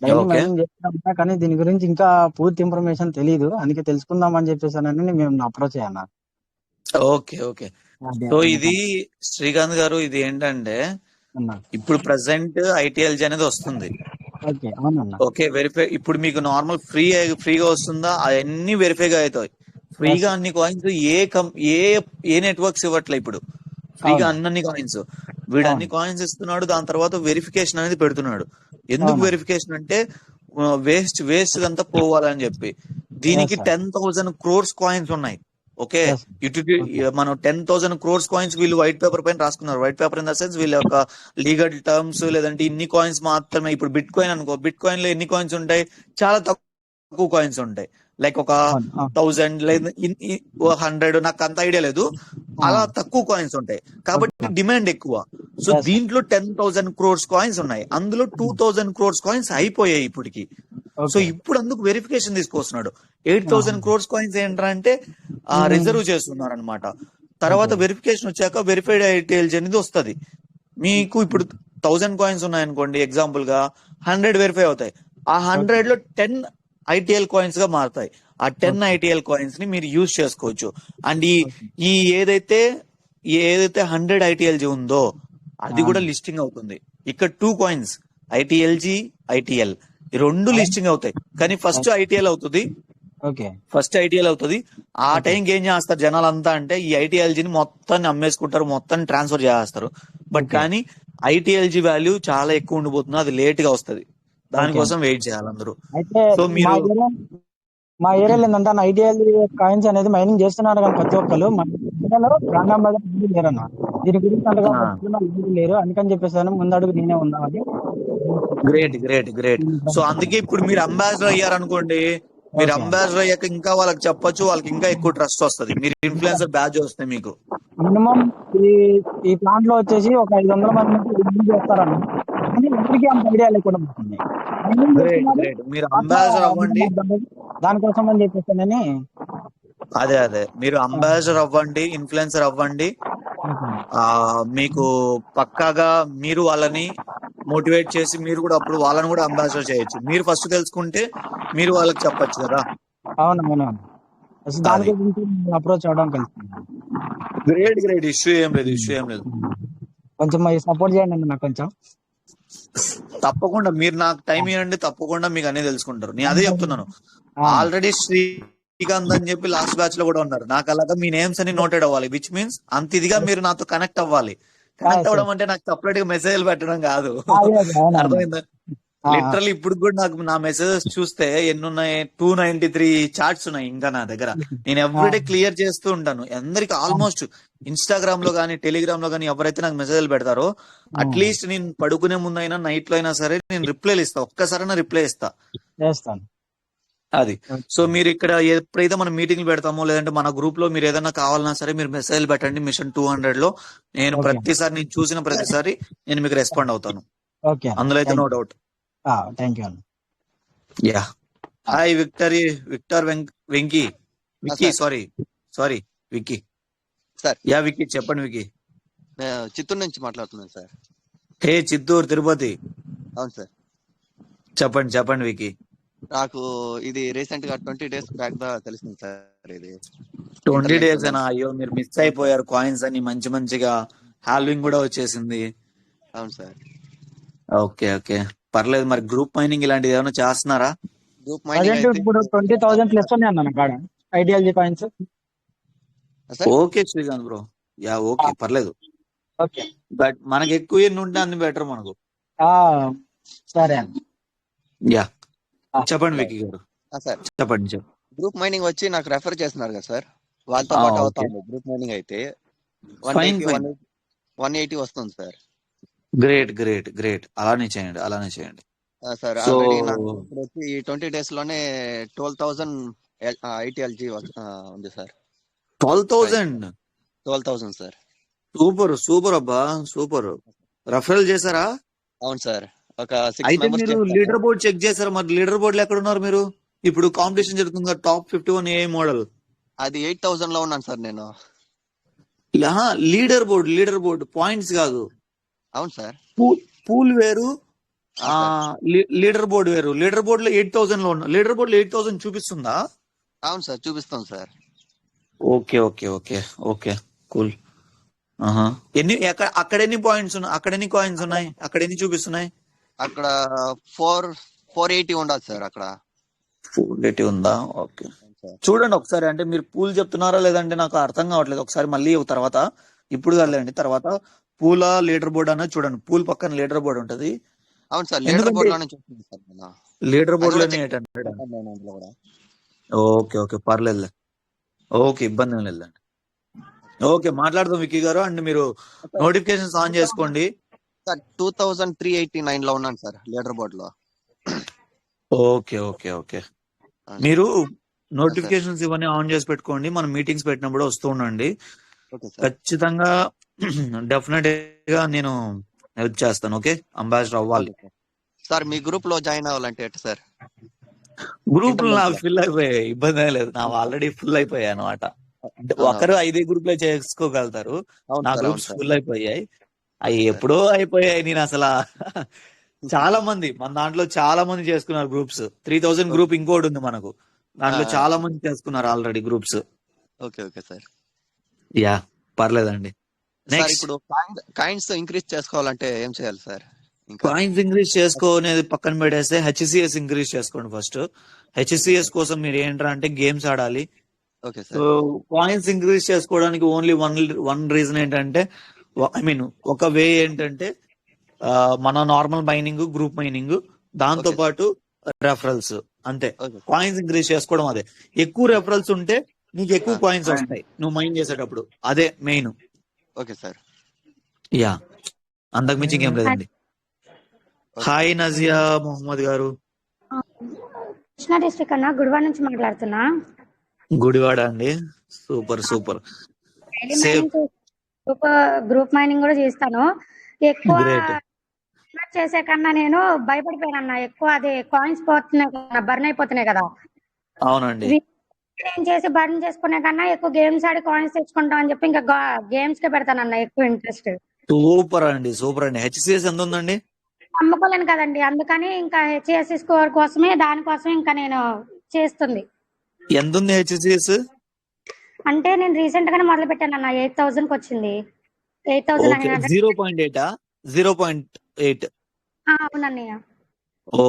డైలీ మైనింగ్ చేస్తూనే ఉంటా. కానీ దీని గురించి ఇంకా పూర్తి ఇన్ఫర్మేషన్ తెలియదు, అందుకే తెలుసుకుందాం అని చెప్పేసానని మేము అప్రోచ్ అయ్యాను. Okay okay. సో ఇది శ్రీకాంత్ గారు, ఇది ఏంటంటే ఇప్పుడు ప్రెసెంట్ ఐటీఎల్జీ అనేది వస్తుంది. ఓకే, వెరిఫై ఇప్పుడు మీకు నార్మల్ ఫ్రీగా వస్తుందా, అవన్నీ వెరిఫైగా అవుతాయి. ఫ్రీగా అన్ని కాయిన్స్ ఏ నెట్వర్క్స్ ఇవ్వట్లే ఇప్పుడు, ఫ్రీగా అన్ని కాయిన్స్ వీడు అన్ని కాయిన్స్ ఇస్తున్నాడు. దాని తర్వాత వెరిఫికేషన్ అనేది పెడుతున్నాడు. ఎందుకు వెరిఫికేషన్ అంటే వేస్ట్ అంతా పోవాలని చెప్పి. దీనికి 10,000 crores కాయిన్స్ ఉన్నాయి. ఓకే, మనం 10,000 crores కాయిన్స్ వీళ్ళు వైట్ పేపర్ పైన రాసుకున్నారు. White paper in the sense వీళ్ళ యొక్క లీగల్ టర్మ్స్, లేదంటే ఇన్ని కాయిన్స్ మాత్రమే. ఇప్పుడు బిట్ కాయిన్ అనుకో, బిట్ కాయిన్ లో ఎన్ని కాయిన్స్ ఉంటాయి, చాలా తక్కువ కాయిన్స్ ఉంటాయి. లైక్ ఒక 1000 లేదా 100, నాకు అంత ఐడియా లేదు, అలా తక్కువ కాయిన్స్ ఉంటాయి కాబట్టి డిమాండ్ ఎక్కువ. సో దీంట్లో 10,000 crores కాయిన్స్ ఉన్నాయి, అందులో 2,000 crores కాయిన్స్ అయిపోయాయి ఇప్పటికి. సో ఇప్పుడు అందుకు వెరిఫికేషన్ తీసుకొస్తున్నాడు. 8,000 crores కాయిన్స్ ఏంటంటే రిజర్వ్ చేస్తున్నారు అనమాట. తర్వాత వెరిఫికేషన్ వచ్చాక వెరిఫైడ్ ఐటీఎల్జీ అనేది వస్తుంది మీకు. ఇప్పుడు 1000 కాయిన్స్ ఉన్నాయనుకోండి, ఎగ్జాంపుల్ గా 100 వెరిఫై అవుతాయి. ఆ 100 లో 10 ఐటీఎల్ కాయిన్స్ గా మారుతాయి. ఆ 10 ఐటీఎల్ కాయిన్స్ ని మీరు యూజ్ చేసుకోవచ్చు. అండ్ ఈ ఏదైతే 100 ఐటీఎల్జీ ఉందో అది కూడా లిస్టింగ్ అవుతుంది. ఇక్కడ 2 కాయిన్స్ ఐటీఎల్జీ, ఐటీఎల్, ఈ రెండు లిస్టింగ్ అవుతాయి. కానీ ఫస్ట్ ఐటీఎల్ అవుతుంది. ఆ టైంకి ఏం చేస్తారు జనాలంతా అంటే ఈ ఐటీఎల్జీని మొత్తాన్ని అమ్మేసుకుంటారు, మొత్తాన్ని ట్రాన్స్ఫర్ చేస్తారు. బట్ కానీ ఐటీఎల్జీ వాల్యూ చాలా ఎక్కువ ఉండిపోతుంది, అది లేట్ గా వస్తుంది. దానికోసం వెయిట్ చేయాలి అందరూ. సో మీరు మా ఏరియాలో ఏంటంటే ఐటీఎల్ కాయిన్స్ అనేది మైనింగ్ చేస్తున్నారు కానీ ప్రతి ఒక్కరు లేరన్న, దీని గురించి అంతగా లేరు. అందుకని చెప్పేసాను ముందడుగు నేనే ఉన్నామని. గ్రేట్. సో అందుకే ఇప్పుడు మీరు అంబాసిడర్ అయ్యారనుకోండి, మీరు అంబాసిడర్ అయ్యాక ఇంకా వాళ్ళకి చెప్పొచ్చు, వాళ్ళకి ఇంకా ఎక్కువ ట్రస్ట్ వస్తుంది. మీరు ఇన్ఫ్లుయెన్సర్ బ్యాచ్ వస్తాయి మీకు. మినిమం ఈ ప్లాంట్ లో వచ్చేసి ఒక 500 మంది నుంచి చేస్తారన్న, కానీ ఎవరికి అంత ఐడియా లేకుండా ఉంటుంది. మీరు అంబాసిడర్ అవ్వండి, దానికోసం అని చెప్పేసానని. అదే మీరు అంబాసిడర్ అవ్వండి, ఇన్ఫ్లుయెన్సర్ అవ్వండి. మీకు పక్కాగా మీరు వాళ్ళని మోటివేట్ చేసి మీరు కూడా అప్పుడు వాళ్ళని కూడా అంబాసిడర్ చేయొచ్చు. మీరు ఫస్ట్ తెలుసుకుంటే మీరు వాళ్ళకి చెప్పొచ్చు కదా. అవునవును, దాని గురించి అప్రోచ్ అవడం కలిసి. గ్రేట్. ఇష్యూ ఏం లేదు. కొంచెం సపోర్ట్ చేయండి నాకు కొంచెం. తప్పకుండా మీరు నాకు టైం ఇవ్వండి, తప్పకుండా మీకు అన్ని తెలుసుకుంటారు. నేను అదే చెప్తున్నాను. ఆల్రెడీ శ్రీకాంత్ అని చెప్పి లాస్ట్ బ్యాచ్ లో కూడా ఉన్నారు. నాకు అలాగా మీ నేమ్స్ అన్ని నోటెడ్ అవ్వాలి, విచ్ మీన్స్ అంత ఇదిగా మీరు నాతో కనెక్ట్ అవ్వాలి. కనెక్ట్ అవ్వడం అంటే నాకు సపరేట్ గా మెసేజ్లు పెట్టడం కాదు, అర్థమైందా? లిటరల్లీ ఇప్పుడు కూడా నాకు నా మెసేజెస్ చూస్తే ఎన్నున్నాయి, 293 చాట్స్ ఉన్నాయి ఇంకా నా దగ్గర. నేను ఎవ్రీడే క్లియర్ చేస్తూ ఉంటాను అందరికి. ఆల్మోస్ట్ ఇన్స్టాగ్రామ్ లో కానీ టెలిగ్రామ్ లో కానీ ఎవరైతే నాకు మెసేజ్లు పెడతారో అట్లీస్ట్ నేను పడుకునే ముందు అయినా నైట్ లో అయినా సరే నేను రిప్లైలు ఇస్తా, ఒక్కసారైనా రిప్లై ఇస్తా. అది. సో మీరు ఇక్కడ ఎప్పుడైతే మనం మీటింగ్లు పెడతామో, లేదంటే మన గ్రూప్ లో మీరు ఏదైనా కావాలన్నా సరే మీరు మెసేజ్ పెట్టండి. మిషన్ 200 లో నేను ప్రతిసారి నేను చూసిన ప్రతిసారి నేను మీకు రెస్పాండ్ అవుతాను, అందులో అయితే no doubt. Yeah. Hi Victor Venky, sorry Vicky. Sir yeah Vicky, చెప్పండి వికీ. చిత్తూరు నుంచి మాట్లాడుతున్నాను సార్. హే చిత్తూరు తిరుపతి, అవును సార్. చెప్పండి చెప్పండి వికీ. నాకు ఇది రీసెంట్ గా 20 days బ్యాక్ దా తెలిసింది సార్. ఇది 20 ఇంటర్నెట్ days అనా? అయ్యో మీరు మిస్ అయిపోయారు కాయిన్స్ అని. మంచి మంచిగా హాల్వింగ్ కూడా వచ్చేసింది. అవును సార్. ఓకే ఓకే, పర్లేదు. మరి గ్రూప్ మైనింగ్ ఇలాంటిది ఏమైనా చేస్తున్నారా? గ్రూప్ మైనింగ్ ప్రజెంట్ అయితే ఇప్పుడు 20,000 ప్లస్ ఉన్నాయి అన్న నా కాడ ideology coins. Sir okay Srikanth bro, yeah okay పర్లేదు. ఓకే బట్ మనకి ఎక్కువ ఎన్ని ఉంటే అన్ని బెటర్ మనకు. సరే అన్న. యా చెప్పండి వికీ గారు, సార్ చెప్పండి. గ్రూప్ మైనింగ్ వచ్చి నాకు రెఫర్ చేస్తున్నారు కదా సార్, వాళ్ళతో పాటు అవుతా ఓకే, ఉంది. గ్రూప్ మైనింగ్ అయితే ఫైన్ 180 ఫైన్, 180 వస్తుంది సార్. Great great great. అలానే చేయండి, అలానే చేయండి. సార్ సో ఆల్రెడీ నాకు ఇప్పుడు వచ్చి 20 days లోనే 12,000 ఐటీఎల్జీ ఉంది సార్. 12,000 12,000 సార్. సూపర్ సూపర్ అబ్బా, సూపర్. రెఫరల్ చేశారా? అవును సార్, ఒక 6 అయితే members మీరు చేశారు. లీడర్ బోర్డ్ చెక్ చేశారా? మరి లీడర్ బోర్డ్ లో ఎక్కడ ఉన్నారు మీరు? ఇప్పుడు కాంపిటీషన్ జరుగుతుంది కదా, టాప్ 51 ఏ మోడల్. అది 8,000 లో ఉన్నాను సార్ నేను. లీడర్ బోర్డ్ పాయింట్స్ కాదు. అవును సార్. పూల్ వేరు, ఆ సార్. లీడర్ బోర్డ్ వేరు. లీడర్ బోర్డ్ లో 8,000 లో ఉన్నా. లీడర్ బోర్డ్ లో 8,000 చూపిస్తుందా? అవును సార్, చూపిస్తాం sir. Okay okay okay okay, cool. అక్కడ ఎన్ని పాయింట్స్ ఉన్నాయి? అక్కడ ఎన్ని కాయిన్స్ ఉన్నాయి? అక్కడ ఎన్ని చూపిస్తున్నాయి? అక్కడ 480 ఉండదు సార్. అక్కడ 480 ఉందా? ఓకే, అవును సార్. చూడండి ఒకసారి. అంటే మీరు పూల్ చెప్తున్నారా లేదంటే నాకు అర్థం కావట్లేదు. ఒకసారి మళ్ళీ తర్వాత, ఇప్పుడు కాదులేండి, తర్వాత పూలా లీడర్ బోర్డ్ అనేది చూడండి. పూల్ పక్కన లీడర్ బోర్డ్ ఉంటది. అవును సార్, లీడర్ ఎందుకంటే బోర్డ్ లోనే చూస్తుంది సార్ నేను. లీడర్ అది బోర్డ్ కూడా లోనే చెక్ 800. చేస్తాను నేను అందులో కూడా. ఓకే ఓకే, పర్లేదులే. ఓకే, ఇబ్బంది ఏం లేదండి. ఓకే, మాట్లాడదాం విక్కీ గారు. అండ్ మీరు సార్ నోటిఫికేషన్స్ ఆన్ చేసుకోండి. 2389 లో ఉన్నాను సార్ లీడర్ బోర్డ్ లో. ఓకే ఓకే ఓకే, అవును సార్. మీరు సార్ నోటిఫికేషన్స్ ఇవన్నీ ఆన్ చేసి పెట్టుకోండి. మనం మీటింగ్స్ పెట్టినప్పుడు వస్తూ ఉండండి. Okay sir. ఖచ్చితంగా డెఫినెట్ గా నేను హెల్ప్ చేస్తాను. ఓకే, అంబాసిడర్ అవ్వాలి. Okay sir. సార్ మీ గ్రూప్ లో జాయిన్ అవ్వాలంటే ఎట్లా సార్? గ్రూప్ ఇంటర్నెట్ నాకు లో. ఫిల్ అయిపోయాయి, ఇబ్బంది ఏం లేదు. నాకు ఆల్రెడీ ఫుల్ అయిపోయాయి అనమాట. ఒకరు అవునవును. 5 గ్రూప్లే చేసుకోగలుగుతారు. అవును నా సార్. అవును గ్రూప్స్ సార్. ఫుల్ అయిపోయాయి. అవి ఓకే సార్. ఎప్పుడో అయిపోయాయి. నేను అసలు చాలా మంది, మన దాంట్లో చాలా మంది చేసుకున్నారు గ్రూప్స్. 3,000 ఓకే. గ్రూప్ ఇంకోటి ఉంది మనకు. ఆ, దాంట్లో ఆ. చాలా మంది చేసుకున్నారు already groups. Okay okay sir. Yeah, పర్లేదండి. సార్ నెక్స్ట్, ఇప్పుడు కాయిన్స్ ఇంక్రీజ్ చేసుకోవాలంటే ఏం చేయాలి సార్? ఇంకా కాయిన్స్ ఇంక్రీజ్ చేసుకోనేది పక్కన పెట్టేస్తే హెచ్సిఎస్ ఇంక్రీజ్ చేసుకోండి ఫస్ట్. Okay HCS sir. కోసం మీరు ఏంట్రా అంటే గేమ్స్ ఆడాలి. Okay so sir. Coins increase చేసుకోవడానికి ఓన్లీ వన్ రీజన్ ఏంటంటే, ఐ మీన్ ఒక వే ఏంటంటే, మన నార్మల్ మైనింగ్, గ్రూప్ మైనింగ్, దాంతో ఓకే సార్. పాటు రెఫరల్స్, అంతే. Okay sir. కాయిన్స్ ఇంక్రీజ్ చేసుకోవడం అదే. ఎక్కువ రెఫరల్స్ ఉంటే నీకు ఎక్కువ ఆ, కాయిన్స్ వస్తాయి నువ్వు మైన్ చేసేటప్పుడు. అదే మెయిన్. Okay sir. యా, అంతకుమించి ఇంకేం లేదండి. Okay hi sir. Nazia Mohammed గారు. కృష్ణా డిస్ట్రిక్ట్ అన్న, గుడివాడ నుంచి మాట్లాడుతున్నా. గుడివాడ అండి, super super. Daily same, mining group mining కూడా చేస్తాను. ఎక్కువ గ్రేట్. ఇన్వెస్ట్ చేసే కన్నా నేను భయపడిపోయానన్న. ఎక్కువ అదే కాయిన్స్ పోతున్నాయి కదా, బర్న్ అయిపోతున్నాయి కదా. అవునండి. నేను చేసి బర్న్ చేసుకునే కన్నా ఎక్కువ గేమ్స్ ఆడి కాయిన్స్ తెచ్చుకుంటాం అని చెప్పి ఇంకా గేమ్స్ కే పెడతానన్న ఎక్కువ ఇంట్రెస్ట్. సూపర్ అండి, సూపర్ అండి. హెచ్సిఎస్ ఎంత ఉందండి? అమ్ముకోలేను కదండి, అందుకని ఇంకా హెచ్ఎస్సి స్కోర్ కోసమే, దానికోసమే ఇంకా నేను చేస్తుంది. ఎంత ఉంది హెచ్సిఎస్? అంటే నేను రీసెంట్ గానే మొదలు పెట్టాను అన్న. 8,000 కి వచ్చింది. ఓకే, 8,900. 0.8 0.8. అవునన్నయ్య.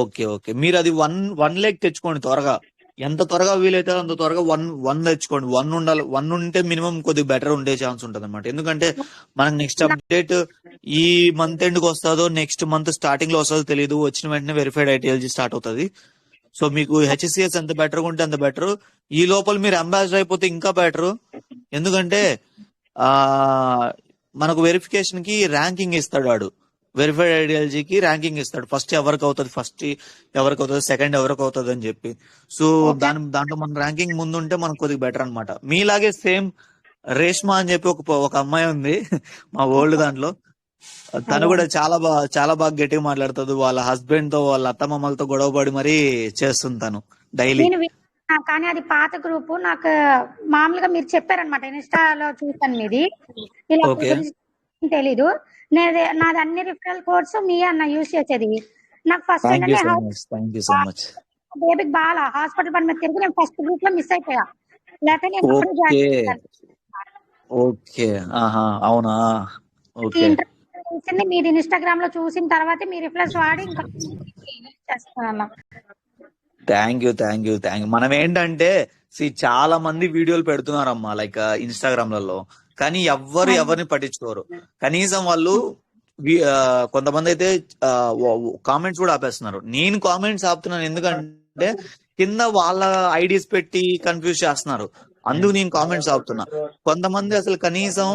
ఓకే ఓకే, మీరు అది వన్ లేక్ తెచ్చుకోండి త్వరగా. ఎంత త్వరగా వీలైతే అంత త్వరగా వన్ తెచ్చుకోండి. 1 ఉండాలి. 1 ఉంటే మినిమం కొద్దిగా బెటర్ ఉండే ఛాన్స్ ఉంటుంది అనమాట. ఎందుకంటే మనకు నెక్స్ట్ అప్డేట్ ఈ మంత్ ఎండ్ కి వస్తుందో నెక్స్ట్ మంత్ స్టార్టింగ్ లో వస్తుందో తెలియదు. వచ్చిన వెంటనే వెరిఫైడ్ ఐటీఎల్జీ స్టార్ట్ అవుతుంది. సో మీకు హెచ్సిఎస్ ఎంత బెటర్ ఉంటే అంత బెటర్. ఈ లోపల మీరు అంబాసిడర్ అయిపోతే ఇంకా బెటర్. ఎందుకంటే ఆ మనకు వెరిఫికేషన్ కి ర్యాంకింగ్ ఇస్తాడు వాడు. వెరిఫైడ్ ఐడియాలజీకి ర్యాంకింగ్ ఇస్తాడు. ఫస్ట్ ఎవరికి అవుతుంది, సెకండ్ ఎవరికి అవుతుంది అని చెప్పి. సో దాంట్లో మన ర్యాంకింగ్ ముందు ఉంటే మనకు కొద్దిగా బెటర్ అనమాట. మీలాగే సేమ్ రేష్మా అని చెప్పి ఒక అమ్మాయి ఉంది మా ఓల్డ్ దాంట్లో. తను కూడా చాలా బాగా గట్టిగా మాట్లాడుతుంది. వాళ్ళ హస్బెండ్ తో, వాళ్ళ అత్తమ్మమ్మలతో గొడవపడి మరీ చేస్తుంది తను డైలీ. నేను కానీ అది పాత గ్రూప్. నాకు మామూలుగా మీరు చెప్పారనమాట, ఇన్స్టాలో చూసాను మీది. ఇలా ఓకే తెలీదు. నాది అన్ని రిఫరల్ కోడ్స్ మీ అన్న యూజ్ చేసేది. నాకు ఫస్ట్ థ్యాంక్ యూ ఏంటంటే so much, thank you so much. బేబీకి బాగా హాస్పిటల్ పని మీద తిరిగి నేను ఫస్ట్ గ్రూప్ లో మిస్ అయిపోయా. లేకపోతే నేను అప్పుడే ఓకే జాయిన్ చేశాను. ఓకే, ఆహా, అవునా, ఈ ఓకే. ఇంటర్వ్యూ తెలిసింది మీది ఇన్స్టాగ్రామ్ లో చూసిన తర్వాత మీ రిఫ్లెక్స్ వాడి ఇంకా చేస్తాను. Thank you, thank you, thank you. మనం ఏంటంటే చాలా మంది వీడియోలు పెడుతున్నారమ్మా లైక్ ఇన్స్టాగ్రామ్లలో, కానీ ఎవరిని పట్టించుకోరు. కనీసం వాళ్ళు కొంతమంది అయితే కామెంట్స్ కూడా ఆపేస్తున్నారు. నేను కామెంట్స్ ఆపుతున్నాను ఎందుకంటే కింద వాళ్ళ ఐడీస్ పెట్టి కన్ఫ్యూజ్ చేస్తున్నారు, అందుకు నేను కామెంట్స్ ఆపుతున్నా. కొంతమంది అసలు కనీసం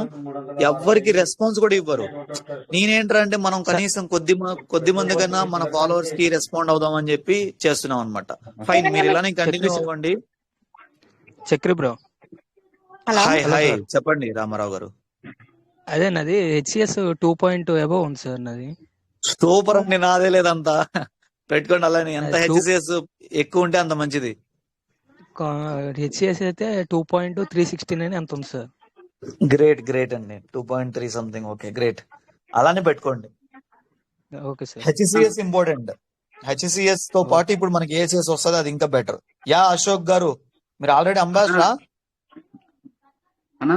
ఎవ్వరికి రెస్పాన్స్ కూడా ఇవ్వరు. నేనేంటంటే మనం కనీసం కొద్ది మంది కన్నా మన ఫాలోవర్స్ కి రెస్పాండ్ అవుదామని చెప్పి చేస్తున్నాం అనమాట. ఫైన్, మీరు ఇలానే కంటిన్యూ అవ్వండి. Chakri bro, hi hello hi, sir. చెప్పండి రామారావు గారు. అదే నాది హెచ్సిఎస్ 2.2 అబవ్ ఉంది సార్ నాది. సూపర్ అండి, నాదే లేదంతా పెట్టుకోండి అలానే. ఎంత టూ హెచ్సిఎస్ ఎక్కువ ఉంటే అంత మంచిది. హెచ్సిఎస్ అయితే 2.369 ఎంత ఉంది సార్. గ్రేట్ గ్రేట్ అండి, 2.3 సంథింగ్. ఓకే గ్రేట్, అలానే పెట్టుకోండి. Okay sir. HCS important. HCS తో పాటు ఇప్పుడు మనకి ఏసిఎస్ వస్తుంది, అది ఇంకా బెటర్. యా అశోక్ గారు, మీరు ఆల్రెడీ అంబాసిడరా? అన్నా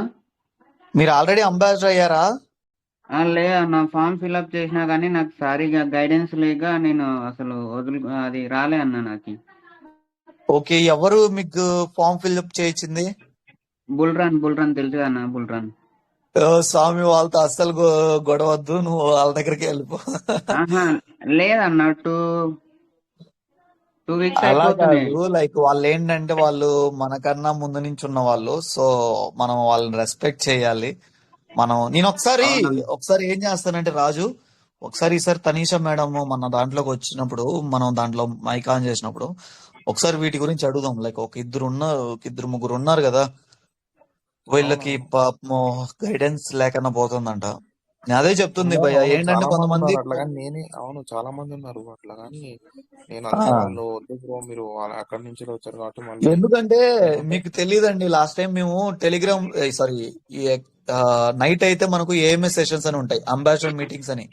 మీరు ఆల్రెడీ అంబాసిడర్ అయ్యారా? లే అన్న, ఫామ్ ఫిల్అప్ చేసినా కానీ నాకు సరిగా గైడెన్స్ లేక నేను అసలు అది రాలే అన్న నాకు. ఓకే, ఎవరు మీకు ఫామ్ ఫిల్అప్ చేయించింది? బుల్రన్ తెలుసు అన్న, బుల్రన్. స్వామి, వాళ్ళతో అస్సలు గొడవద్దు, నువ్వు వాళ్ళ దగ్గరికి వెళ్ళిపో. ఆహా లేదన్న, 2 వీక్స్ అలా అయిపోతున్నాయి. కాదు, లైక్ వాళ్ళు ఏంటంటే వాళ్ళు మనకన్నా ముందు నుంచి ఉన్న వాళ్ళు, సో మనం వాళ్ళని రెస్పెక్ట్ చేయాలి. నేను ఒకసారి అవునన్న. ఏం చేస్తానంటే రాజు, ఈసారి తనీషా మేడం మన దాంట్లోకి వచ్చినప్పుడు, మనం దాంట్లో మైక్ ఆన్ చేసినప్పుడు ఒకసారి వీటి గురించి అడుగుదాం. లైక్ ఇద్దరు ముగ్గురు ఉన్నారు కదా, వీళ్ళకి అవునవును. పాపం గైడెన్స్ లేకుండా పోతుందంట. నేను అదే చెప్తుంది భయ్య, అవును, ఏంటంటే చాలా మంది కొంతమంది ఉన్నారు అట్లా. కానీ చాలా మంది ఉన్నారు అట్లా. కానీ నేను ఆ, అంతే, వాళ్ళు వద్దు బ్రో, మీరు అక్కడి నుంచి వచ్చారు కాబట్టి మళ్ళీ ఎందుకంటే ఎందుకంటే మీకు తెలియదండి, లాస్ట్ టైం మేము టెలిగ్రామ్ సారీ నైట్ అయితే మనకు ఏఎంఎస్ సెషన్స్ అని ఉంటాయి, అంబాసిడర్ మీటింగ్స్ అని.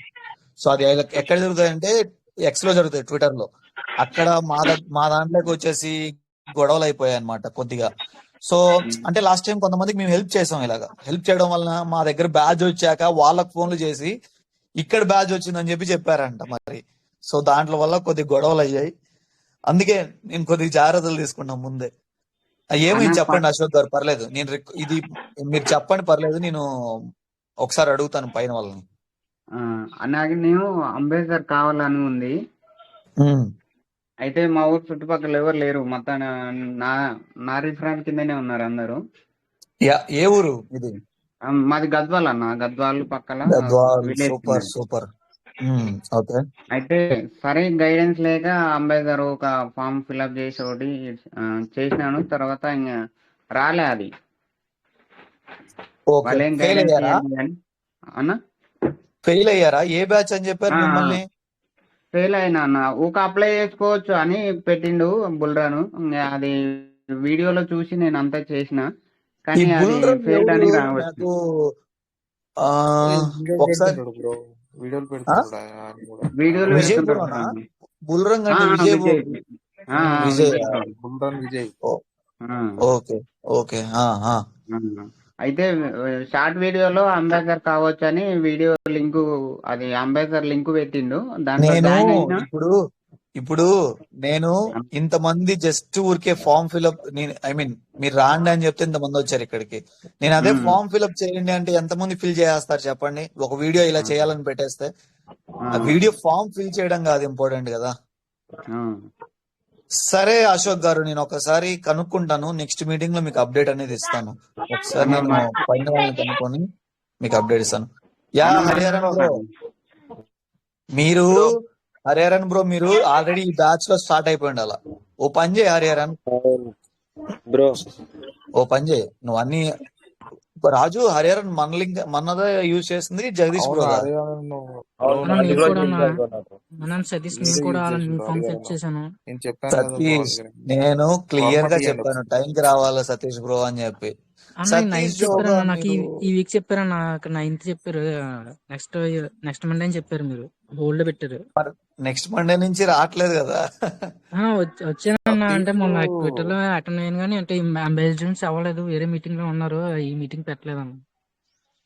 సో అది ఎక్కడ జరుగుతాయంటే ఎక్స్ లో జరుగుతాయి, ట్విట్టర్ లో. అక్కడ మా దాంట్లోకి వచ్చేసి గొడవలు అయిపోయాయి అనమాట కొద్దిగా. సో అంటే లాస్ట్ టైం కొంతమందికి మేము హెల్ప్ చేసాం. ఇలాగా హెల్ప్ చేయడం వలన మా దగ్గర బ్యాచ్ వచ్చాక వాళ్ళకి ఫోన్లు చేసి ఇక్కడ బ్యాచ్ వచ్చిందని చెప్పారంట మరి. సో దాంట్లో వల్ల కొద్ది గొడవలు అయ్యాయి. అందుకే నేను కొద్దిగా జాగ్రత్తలు తీసుకున్నాం ముందే. ఏమైంది అన్న చెప్పండి అశోక్ గారు, పర్లేదు. ఇది మీరు చెప్పండి, పర్లేదు. నేను ఒకసారి అడుగుతాను పైన వాళ్ళని. నాకు నేను అంబేద్కర్ కావాలని ఉంది. ఉమ్. అయితే మా ఊరు చుట్టుపక్కల ఎవరు లేరు, మొత్తం నా నా రిఫరెన్స్ కిందనే ఉన్నారు అందరూ. ఏ ఊరు ఇది? మాది గద్వాల్ అన్న, గద్వాల్ పక్కల గద్వాల్. విలేజ్ సూపర్ ఉన్నది. సూపర్. ఓకే. అయితే సరే గైడెన్స్ లేక అంబేద్కర్ ఒక ఫామ్ ఫిల్అప్ చేసి ఒకటి చేసినాను. తర్వాత ఇంకా రాలే అది. ఓకే, వాళ్ళు ఏం ఫెయిల్ గైడెన్స్ అయ్యారా? చేయాలి అని అన్న. ఫెయిల్ అయ్యారా? ఏ బ్యాచ్ అని చెప్పారు మిమ్మల్ని? ఫెయిల్ అయినా అన్న. ఒక అప్లై చేసుకోవచ్చు అని పెట్టిండు బుల్రాను. ఇంకా అది వీడియోలో చూసి నేను అంతా చేసిన, ఈ కానీ అది బుల్రన్ ఫెయిల్డ్ ఎవరు అని రావచ్చు. నాకు ఆ, వీడియో ఒకసారి పెడుతుంటాడు బ్రో, వీడియోలు ఆ? పెడుతుంటాడు ఆయన కూడా. వీడియోలు పెడుతుంటాడు విజయపురనా? సార్. బుల్రంగ్ అంటే విజయ్ విజయ్. విజయ్. విజయ్. బుల్రన్ విజయ్. ఆ. Okay okay. అయితే షార్ట్ వీడియోలో అంబేద్కర్ కావచ్చు అని వీడియో లింక్, అది అంబేద్కర్ లింక్ పెట్టిండు, దాంట్లో నేను జాయిన్ అయినా. ఇప్పుడు నేను ఇంతమంది జస్ట్ ఊరికే ఫామ్ ఫిల్అప్, మీరు రాండి అని చెప్తే ఇంతమంది వచ్చారు ఇక్కడికి. నేను అదే ఫామ్ ఫిల్అప్ చేయండి అంటే ఎంతమంది ఫిల్ చేస్తారు చెప్పండి? ఒక వీడియో ఇలా చేయాలని పెట్టేస్తే ఆ వీడియో ఫామ్ ఫిల్ చేయడం కాదు ఇంపార్టెంట్ కదా. సరే అశోక్ గారు, నేను ఒకసారి కనుక్కుంటాను. నెక్స్ట్ మీటింగ్ లో మీకు అప్డేట్ అనేది ఇస్తాను. ఒకసారి నేను పైన వాళ్ళని కనుక్కొని మీకు అప్డేట్ ఇస్తాను. యా హరిహరన్ బ్రో, మీరు హరిహరన్ బ్రో, మీరు ఆల్రెడీ ఈ బ్యాచ్ లో స్టార్ట్ అయిపోయింది. అలా ఓ పని చేయి హరిహరన్ బ్రో. ఓ పని చేయి, నువ్వు అన్ని రాజు హరిహరన్ మన లింక్ మనదే యూజ్ చేసింది జగదీష్ అవును బ్రోదా. హరిహరన్ అవును అన్న అది నేను కూడా కూడా అన్న చూసాను బ్రో నాకు. మనం సతీష్ నేను మీరే కూడా యూజ్ అలా న్యూ చేసిండు ఫామ్ సెట్ హరిహరన్. చేశాను. నేను చెప్పాను కదా బ్రో సతీష్ అందుకని నేను క్లియర్ గా ఫార్మాట్ ఇవ్వండి చెప్పాను ఒకసారి. టైంకి రావాలా సతీష్ బ్రో అని చెప్పి. అన్న నేను నైన్త్ సతీష్ జోగా చెప్పారన్న నాకు మీరు ఈ వీక్ చెప్పారన్న నాకు నైన్త్ చెప్పారు. నెక్స్ట్ మండే అని చెప్పారు మీరు హోల్డ్ పెట్టారు. నెక్స్ట్ మండే నుంచి రావట్లేదు కదా. వచ్చానన్న అంటే సతీష్ మొన్న ట్విట్టర్ లో అటెండ్ అయ్యాను కానీ అంటే అంబాసిడర్స్ అవ్వలేదు, వేరే మీటింగ్ లో ఉన్నారు, ఈ మీటింగ్ పెట్టలేదన్న.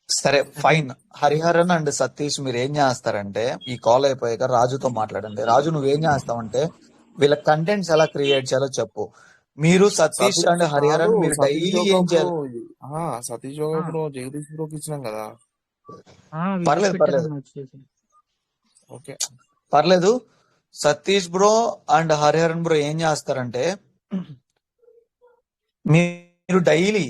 సరే ఫైన్. హరిహరన్ అండ్ సతీష్ మీరు ఏం చేస్తారంటే ఈ కాల్ అయిపోయాక రాజుతో మాట్లాడండి. రాజు నువ్వేం చేస్తావంటే వీళ్ళ కంటెంట్స్ ఎలా క్రియేట్ చేయాలో చెప్పు. మీరు సతీష్ సతీష్ అండ్ కాదు హరిహరన్ మీరు సతీష్ డైలీ జోగా ఏం బ్రో. చేయాలి? సతీష్ జోగా బ్రో జగదీష్ బ్రోకి ఇచ్చినాం కదా. వీడియోస్ పర్లేదు పర్లేదు పెట్టారన్న వచ్చేసి. ఓకే పర్లేదు. Satish bro and Hariharan bro ఏం చేస్తారంటే మీరు డైలీ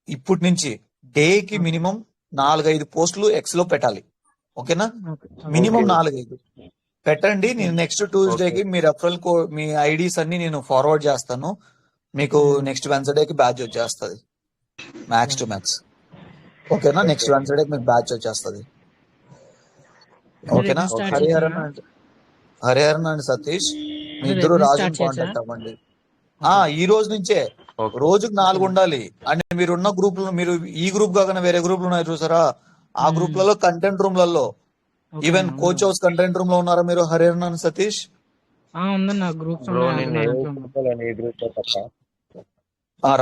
ఇప్పటి నుంచి డేకి మినిమం 4-5 పోస్టులు ఎక్స్ లో పెట్టాలి. ఓకేనా? మినిమం ఓకే 4-5 పెట్టండి. నేను నెక్స్ట్ ట్యూస్డేకి మీ రెఫరల్ మీ ఐడీస్ అన్ని నేను ఫార్వర్డ్ చేస్తాను. మీకు నెక్స్ట్ వెన్స్డేకి బ్యాచ్ వచ్చేస్తుంది మ్యాక్స్ టు మ్యాక్స్. ఓకేనా? నెక్స్ట్ వెన్స్డేకి మీకు బ్యాచ్ వచ్చేస్తుంది. అంటే రేపు ఓకేనా? నుంచి స్టార్ట్ చేసా. హరిహరన్ అండ్ సతీష్ మీ రేపు ఇద్దరు నుంచి రాజుని స్టార్ట్ చేసా. కాంటాక్ట్ అవ్వండి. ఈ రోజు నుంచే రోజుకు 4 ఉండాలి. అంటే మీరున్న గ్రూప్ లో మీరు ఈ గ్రూప్ కాకుండా వేరే గ్రూపులు ఉన్నాయి చూసారా? ఆ గ్రూప్లలో కంటెంట్ రూమ్లలో even coach house content room లో ఉన్నారా మీరు హరిహరన్ అండ్ సతీష్? ఉందన్న గ్రూప్స్ బ్రో ఉన్నాయి, నేను నా ఏ దాంట్లో ఉన్నా. చూసుకోలేను ఈ గ్రూప్ లో తప్ప.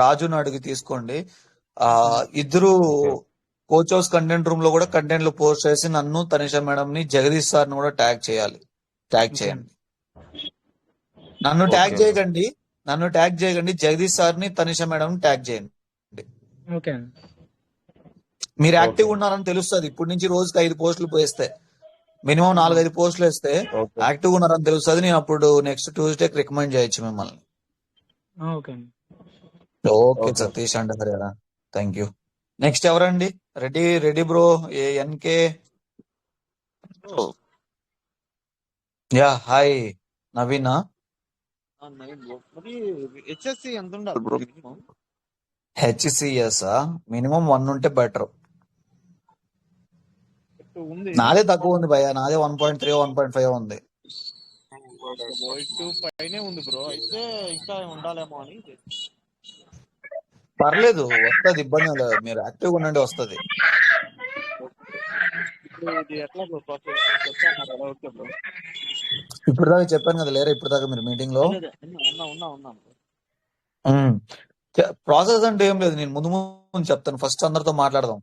రాజును అడిగి తీసుకోండి. ఇద్దరు కోచ్ హౌస్ కంటెంట్ రూమ్ లో కూడా కంటెంట్లు పోస్ట్ చేసి నన్ను తనిషా మేడం ని జగదీష్ సార్ ని కూడా ట్యాగ్ చేయాలి. ట్యాగ్ చేయండి. నన్ను ట్యాగ్ చేయకండి, జగదీష్ సార్ ని తనిషా మేడం ట్యాగ్ చేయండి. ఓకే మీరు యాక్టివ్ ఉన్నారని తెలుస్తుంది. ఇప్పటి నుంచి రోజుకి 5 పోస్టులు వేస్తే మినిమం 4-5 పోస్టులు వేస్తే యాక్టివ్ ఉన్నారని తెలుస్తుంది. నేను అప్పుడు నెక్స్ట్ ట్యూస్డేకి రికమెండ్ చేయొచ్చు మిమ్మల్ని. Okay okay Satish and Harihara, thank you. Next ఎవరండి? Ready bro. ఎన్కే. Yeah hi Naveena. హెచ్ఎస్సి ఎంత ఉండాలి బ్రో మినిమం? హెచ్సిఎస్ మినిమం 1 ఉంటే బెటర్. ఉంది నాదే తక్కువ ఉంది భయ్యా, నాదే 1.3 1.5 ఉంది. 2 పైనే ఉంది బ్రో. అయితే ఇంకా ఉండాలేమో అని. పర్లేదు వస్తుంది, ఇబ్బంది ఏం లేదు. మీరు యాక్టివ్గా ఉండండి, వస్తుంది. ఇప్పుడు ఇది ఎట్లా బ్రో ప్రాసెస్? చెప్తాను ఓకే బ్రో. ఇప్పుడు దాకా చెప్పాను కదా లేరా? ఇప్పుడు దాకా మీరు మీటింగ్ లో ఉన్నా ప్రాసెస్ అంటే ఏం లేదు. నేను ముందు చెప్తాను. ఫస్ట్ అందరితో మాట్లాడదాం.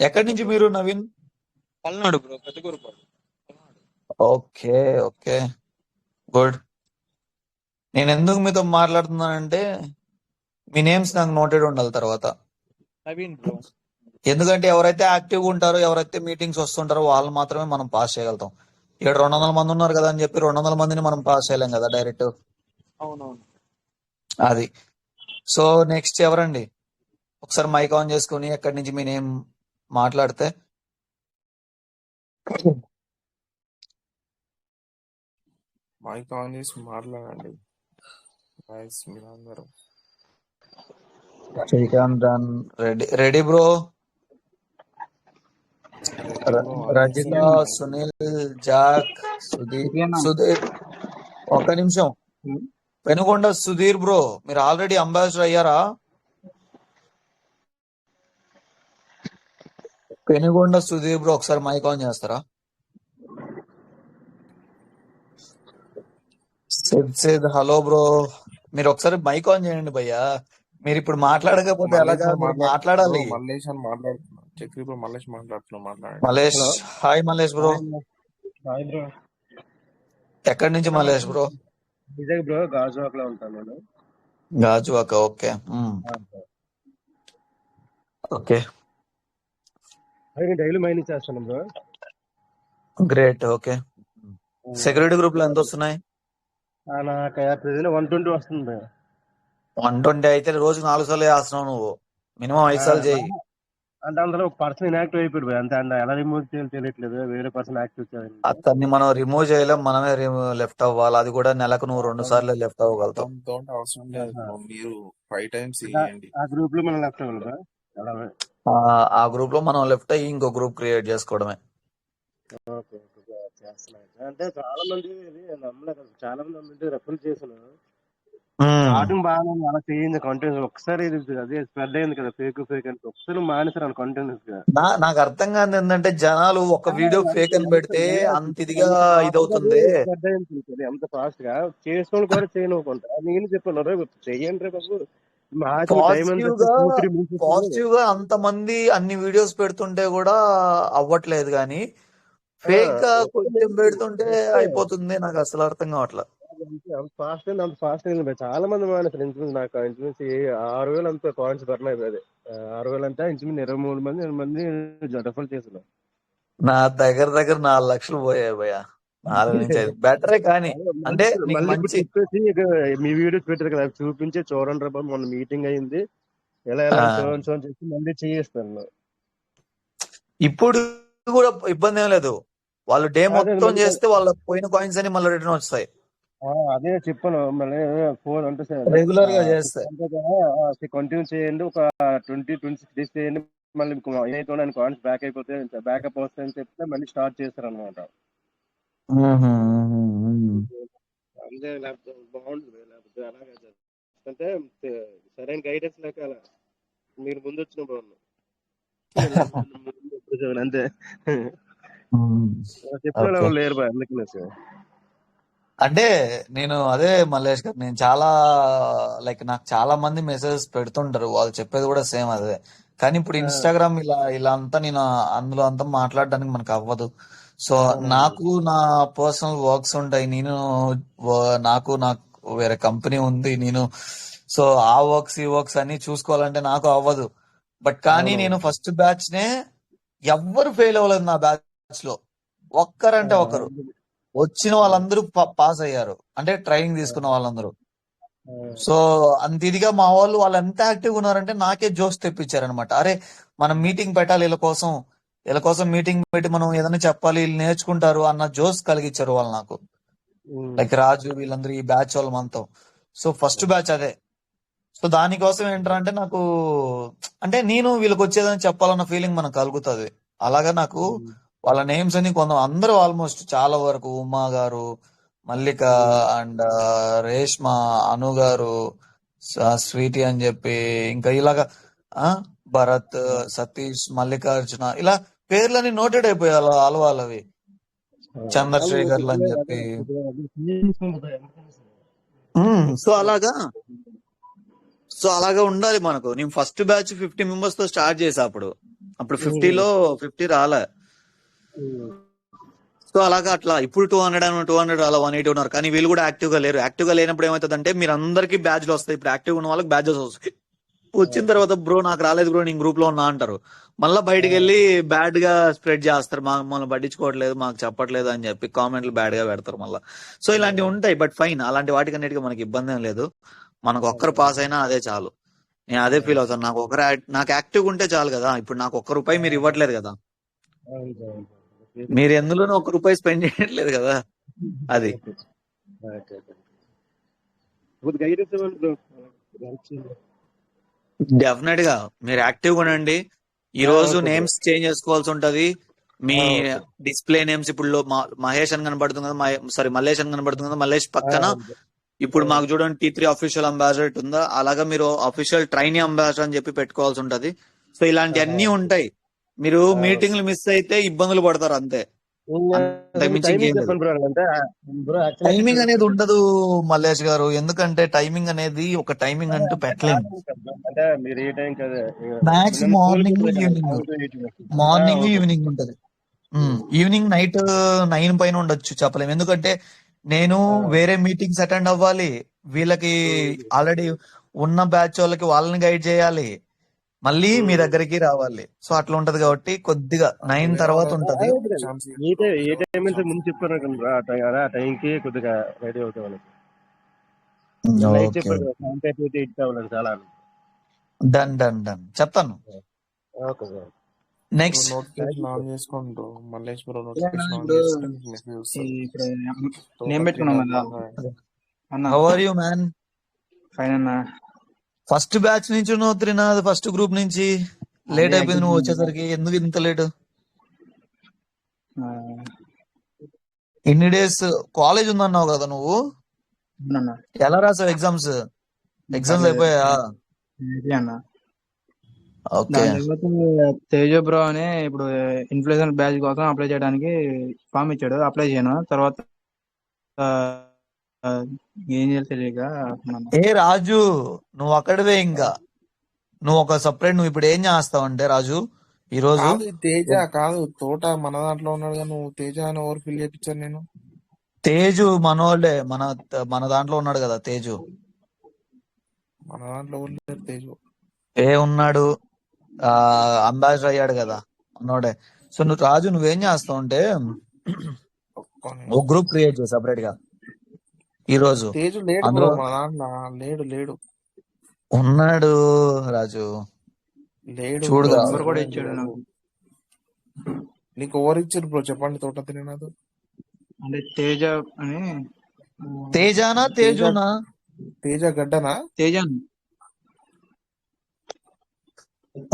ఎక్కడి నుంచి మీరు Naveen? Palnadu bro, Pedakurapadu. Okay okay good. నేను ఎందుకు మీతో మాట్లాడుతున్నానంటే మీ నేమ్స్ నాకు నోటెడ్ ఉండాలి తర్వాత. నవీన్ బ్రో. ఎందుకంటే ఎవరైతే యాక్టివ్గా ఉంటారో, ఎవరైతే మీటింగ్స్ వస్తుంటారో వాళ్ళు మాత్రమే మనం పాస్ చేయగలుగుతాం. ఇక్కడ 200 మంది ఉన్నారు కదా అని చెప్పి 200 మందిని మనం పాస్ చేయలేం కదా డైరెక్ట్. అవునవును. అది. సో నెక్స్ట్ ఎవరండి? ఒకసారి మైక్ ఆన్ చేసుకుని ఎక్కడి నుంచి మీ నేమ్ మాట్లాడితే. మైక్ ఆన్ చేసి మాట్లాడండి guys, మీరందరూ. Srikanth ready bro. Rajitha, Sunil, Jack, Sudheer. ఒక్క నిమిషం. పెనుగొండ సుధీర్ బ్రో, మీరు ఆల్రెడీ అంబాసిడర్ అయ్యారా? పెనుగొండ సుధీర్ బ్రో ఒకసారి మైక్ ఆన్ చేస్తారా? సిద్ హలో బ్రో, మీరు ఒకసారి మైక్ ఆన్ చేయండి భయ్యా. మీరు ఇప్పుడు మాట్లాడకపోతే ఎలాగా? మీరు మాట్లాడాలి. మల్లేష్ అని మాట్లాడుతున్నా. చక్రి బ్రో మల్లేష్ మాట్లాడుతున్నా. Mallesh, hi Mallesh bro. Hi bro. ఎక్కడి నుంచి మల్లేష్ బ్రో? విజయ్ బ్రో, గాజువాక్ లో ఉంటాను నేను. Gajuwaka, okay okay. Daily mining చేస్తాను bro. Great. Okay. Security group లో ఎంత వస్తున్నాయి? నాకు ప్రెజెంట్ 120 వస్తుంది. 120 అయితే రోజుకు 4 సార్లు చేస్తున్నావు నువ్వు. మినిమం 5 సార్లు చేయి. అంటే అందులో పర్సన్ ఇన్యాక్టివ్ అయిపోయాడు అంతే. అండ్ ఎలా రిమూవ్ చేయాలో తెలియట్లేదు. వేరే పర్సన్ యాక్టివ్ చేయాలి. అతన్ని మనం రిమూవ్ చేయలేం, మనమే లెఫ్ట్ అవ్వాలి. అది కూడా నెలకు నువ్వు 2 సార్లు లెఫ్ట్ అవ్వగలుగుతావు. అవసరం లేదు. మీరు 5 times చేయండి. ఆ గ్రూప్ లో మనం లెఫ్ట్ అవ్వాలి. అలా ఆ గ్రూప్ లో మనం లెఫ్ట్ అయ్యి ఇంకో గ్రూప్ క్రియేట్ చేసుకోవడమే. ఓకే ఓకే చేస్తున్నాను. అంటే చాలా మంది ఇది నమ్మలేదు అసలు. చాలా మంది నమ్మింటే రెఫర్ చేశాను. స్టార్టింగ్ బాగానే ఉంది, అలా చేయింది కంటిన్యూస్. ఒకసారి ఇది అదే స్ప్రెడ్ అయింది కదా ఫేక్ అని, ఒకసారి మానేసారు కంటిన్యూస్ గా. నాకు అర్థం కాదు ఏంటంటే జనాలు ఒక వీడియో ఫేక్ అని పెడితే అంత ఇదిగా ఇదవుతుంది. స్ప్రెడ్ అయింది ఎంత ఫాస్ట్ గా, చేసుకోని కూడా చేయనుకుంటా. నేను చెప్పాను రే చెయ్యండి రే బాబు, టైం పాజిటివ్ గా పాజిటివ్ గా అంతమంది అన్ని వీడియోస్ పెడుతుంటే కూడా అవ్వట్లేదు, కానీ ఫేక్ గా కొంచెం పెడుతుంటే అయిపోతుంది. నాకు అసలు అర్థం కావట్లేదు. అంత ఫాస్ట్ అయింది. చాలా మంది మానేసారు. ఇంచుమించు నాకు ఇంచుమించు 6,000 అంత కాయిన్స్ బర్న్ అయిపోయింది. 6,000 అంటే ఇంచుమించు 23 మంది రెఫర్ చేశారు. నా దగ్గర 4 లక్షలు పోయాయి భయ్యా. 4 నుంచి 5 బెటరే, కానీ అంటే నీకు మళ్ళీ ఇప్పుడు మంచి చెప్పేసి ఇక మీ వీడియోస్ పెట్టారు కదా, చూపించి చూడండి రా బాబు మొన్న మీటింగ్ అయింది ఎలా ఆ, సో అని చెప్పి మళ్ళీ చేయిస్తాను. ఇప్పుడు కూడా ఇబ్బంది ఏం లేదు. వాళ్ళు డే అదే మొత్తం మళ్ళీ చేస్తే వాళ్ళ పోయిన కాయిన్స్ అని మళ్ళీ రిటర్న్ వస్తాయి అదే చెప్పాను. మళ్ళీ ఫోన్ అంటే రెగ్యులర్ గా చేస్తే. కంటిన్యూ చేయండి, ఒక 26 డేస్ చేయండి, మళ్ళీ మీకు ఏదైతే కాయిన్స్ బ్యాక్ అయిపోతే బ్యాకప్ వస్తాయని చెప్తే మళ్ళీ స్టార్ట్ చేస్తారు అనమాట. అంతే, లేకపోతే బాగుంటుంది. లేకపోతే అలాగే అంటే సరైన గైడెన్స్ లేక అలా మీరు ముందు వచ్చిన బాగున్నాను అంతే. చెప్పిన ఓకే. వాళ్ళు లేరు బాయ్, అందుకనే సార్. అంటే నేను అదే మల్లేష్ గారు, నేను చాలా నాకు చాలా మంది మెసేజెస్ పెడుతుంటారు, వాళ్ళు చెప్పేది కూడా సేమ్ అదే. కానీ ఇప్పుడు ఇన్స్టాగ్రామ్ ఇలా అంతా నేను అందులో అంతా మాట్లాడడానికి మనకు అవ్వదు. సో నాకు నా పర్సనల్ వర్క్స్ ఉంటాయి. నాకు వేరే కంపెనీ ఉంది. సో ఆ వర్క్స్ ఈ వర్క్స్ అన్ని చూసుకోవాలంటే నాకు అవ్వదు. బట్ కానీ నేను ఫస్ట్ బ్యాచ్ నే ఎవ్వరు ఫెయిల్ అవ్వలేదు నా బ్యాచ్ లో. ఒక్కరంటే ఒకరు వచ్చిన వాళ్ళందరూ పాస్ అయ్యారు, అంటే ట్రైనింగ్ తీసుకున్న వాళ్ళందరూ. సో అంత ఇదిగా మా వాళ్ళు ఎంత యాక్టివ్ ఉన్నారంటే నాకే జోష్ తెప్పించారనమాట. అరే మనం మీటింగ్ పెట్టాలి, వీళ్ళ కోసం మీటింగ్ పెట్టి మనం ఏదైనా చెప్పాలి, వీళ్ళు నేర్చుకుంటారు అన్న జోష్ కలిగించారు వాళ్ళు నాకు. రాజు వీళ్ళందరూ ఈ బ్యాచ్ వాళ్ళ మనతో. సో ఫస్ట్ బ్యాచ్ అదే. సో దానికోసం ఏంటంటే నాకు అంటే నేను వీళ్ళకి వచ్చేదని చెప్పాలన్న ఫీలింగ్ మనకు కలుగుతుంది. అలాగా నాకు వాళ్ళ నేమ్స్ అని అందరూ ఆల్మోస్ట్ చాలా వరకు ఉమా గారు, మల్లిక అండ్ రేష్మ, అను గారు, స్వీటీ అని చెప్పి, ఇంకా ఇలాగా భరత్, సతీష్, మల్లికార్జున, ఇలా పేర్లని నోటెడ్ అయిపోయాయి వాళ్ళవి, చంద్రశేఖర్లు అని చెప్పి. సో అలాగా ఉండాలి మనకు. నేను ఫస్ట్ బ్యాచ్ 50 మెంబర్స్ తో స్టార్ట్ చేసా. అప్పుడు 50లో 50 రాలే. సో అలాగా అట్లా ఇప్పుడు 200 అలా 180 ఉన్నారు. కానీ వీళ్ళు కూడా యాక్టివ్ గా లేరు. యాక్టివ్ గా లేనప్పుడు ఏమవుతుందంటే మీరు అందరికి బ్యాచ్లు వస్తాయి. ఇప్పుడు యాక్టివ్ ఉన్న వాళ్ళకి బ్యాచెస్ వస్తాయి. వచ్చిన తర్వాత బ్రో నాకు రాలేదు బ్రో, నేను గ్రూప్ లో ఉన్నా అంటారు. మళ్ళీ బయటకు వెళ్ళి బ్యాడ్ గా స్ప్రెడ్ చేస్తారు, మమ్మల్ని పట్టించుకోవట్లేదు, మాకు చెప్పట్లేదు అని చెప్పి కామెంట్లు బ్యాడ్ గా పెడతారు మళ్ళీ. సో ఇలాంటివి ఉంటాయి. బట్ ఫైన్, అలాంటి వాటికన్నిటికీ మనకి ఇబ్బంది ఏం లేదు. మనకు ఒక్కరు పాస్ అయినా అదే చాలు. నేను అదే ఫీల్ అవుతాను. నాకు యాక్టివ్ ఉంటే చాలు కదా. ఇప్పుడు నాకు ₹1 మీరు ఇవ్వట్లేదు కదా, మీరు ఎందులోనూ ₹1 స్పెండ్ చేయట్లేదు కదా. అది డెఫినెట్ గా మీరు యాక్టివ్ గా ఉండండి. ఈ రోజు నేమ్స్ చేంజ్ చేసుకోవాల్సి ఉంటది. మీ డిస్ప్లే నేమ్స్ ఇప్పుడు మహేష్ అని కనబడుతుంది కదా, మల్లేష్ అని కనబడుతుంది కదా, మల్లేష్ పక్కన ఇప్పుడు మాకు చూడండి T3 అఫీషియల్ అంబాసిడర్ ఉందా, అలాగా మీరు అఫీషియల్ ట్రైనీ అంబాసిడర్ అని చెప్పి పెట్టుకోవాల్సి ఉంటది. సో ఇలాంటివన్నీ ఉంటాయి. మీరు మీటింగ్లు మిస్ అయితే ఇబ్బందులు పడతారు అంతే. టైమింగ్ అనేది ఉండదు మల్లేష్ గారు, ఎందుకంటే టైమింగ్ అనేది ఒక టైమింగ్ అంటూ పెట్టలేము. మ్యాక్స్ మార్నింగ్ ఈవినింగ్ ఉంటది. ఈవినింగ్ నైట్ 9 పైన ఉండొచ్చు, చెప్పలేము. ఎందుకంటే నేను వేరే మీటింగ్స్ అటెండ్ అవ్వాలి, వీళ్ళకి ఆల్రెడీ ఉన్న బ్యాచ్ వాళ్ళకి వాళ్ళని గైడ్ చేయాలి, మళ్ళీ మీ దగ్గరికి రావాలి. సో అట్లా ఉంటది కాబట్టి కొద్దిగా 9 తర్వాత ఉంటది. డన్ డన్ డన్ చెప్తాను. Next how are you man? Fine అన్న. ఫస్ట్ బ్యాచ్ నుంచి నువ్వు ఫస్ట్ గ్రూప్ నుంచి లేట్ అదే అయిపోయింది నువ్వు ఎగ్జామ్ వచ్చేసరికి. ఎందుకు ఇంత లేట్? ఆ, ఎన్ని డేస్ కాలేజ్ ఉందన్నావు కదా నువ్వు? అవునన్నా. ఎలా రాసావు ఎగ్జామ్స్? ఎగ్జామ్స్ పర్లేదు అయిపోయా? ఇది అన్న. ఓకే. దాని తర్వాత తేజ బ్రో అని ఇప్పుడు ఇన్ఫ్లుయెన్సర్ బ్యాచ్ కోసం అప్లై చేయడానికి ఫామ్ ఇచ్చాడు. అప్లై చేయను. తర్వాత ఆ, ఆ, ఏం చేయాలి తెలియక అన్నా. ఏ రాజు, నువ్వు అక్కడవే ఇంకా. నువ్వు ఒక సపరేట్, నువ్వు ఇప్పుడు ఏం చేస్తావు అంటే రాజు, ఈ రోజు కాదు ఈ తేజ కాదు, తోట మన దాంట్లో ఉన్నాడు కదా, నువ్వు తేజ అని ఓవర్ ఫిల్ చేయించాను నేను. తేజు మనోళ్ళే, మన దాంట్లో ఉన్నాడు కదా తేజు. మన దాంట్లో ఎవరు లేరు తేజ. ఏ ఉన్నాడు, అంబాసిడర్ అయ్యాడు కదా మనోడే. సో నువ్వు రాజు నువ్వేం చేస్తావు అంటే ఒక్కని ఒక గ్రూప్ క్రియేట్ చేయి సపరేట్ గా ఈ రోజు. తేజ లేడు అందులో బ్రో, మన దాంట్లో లేడు ఉన్నాడు రాజు, లేడు చూడు బ్రో, నెంబర్ కూడా సర్వే ఇచ్చాడు లేడు. నాకు. నీకు ఎవరు ఇచ్చారు బ్రో చెప్పండి, తోట తిరిగినది. అంటే తేజ అని తేజానా తేజ తేజునా? తేజ గడ్డనా? తేజ అని.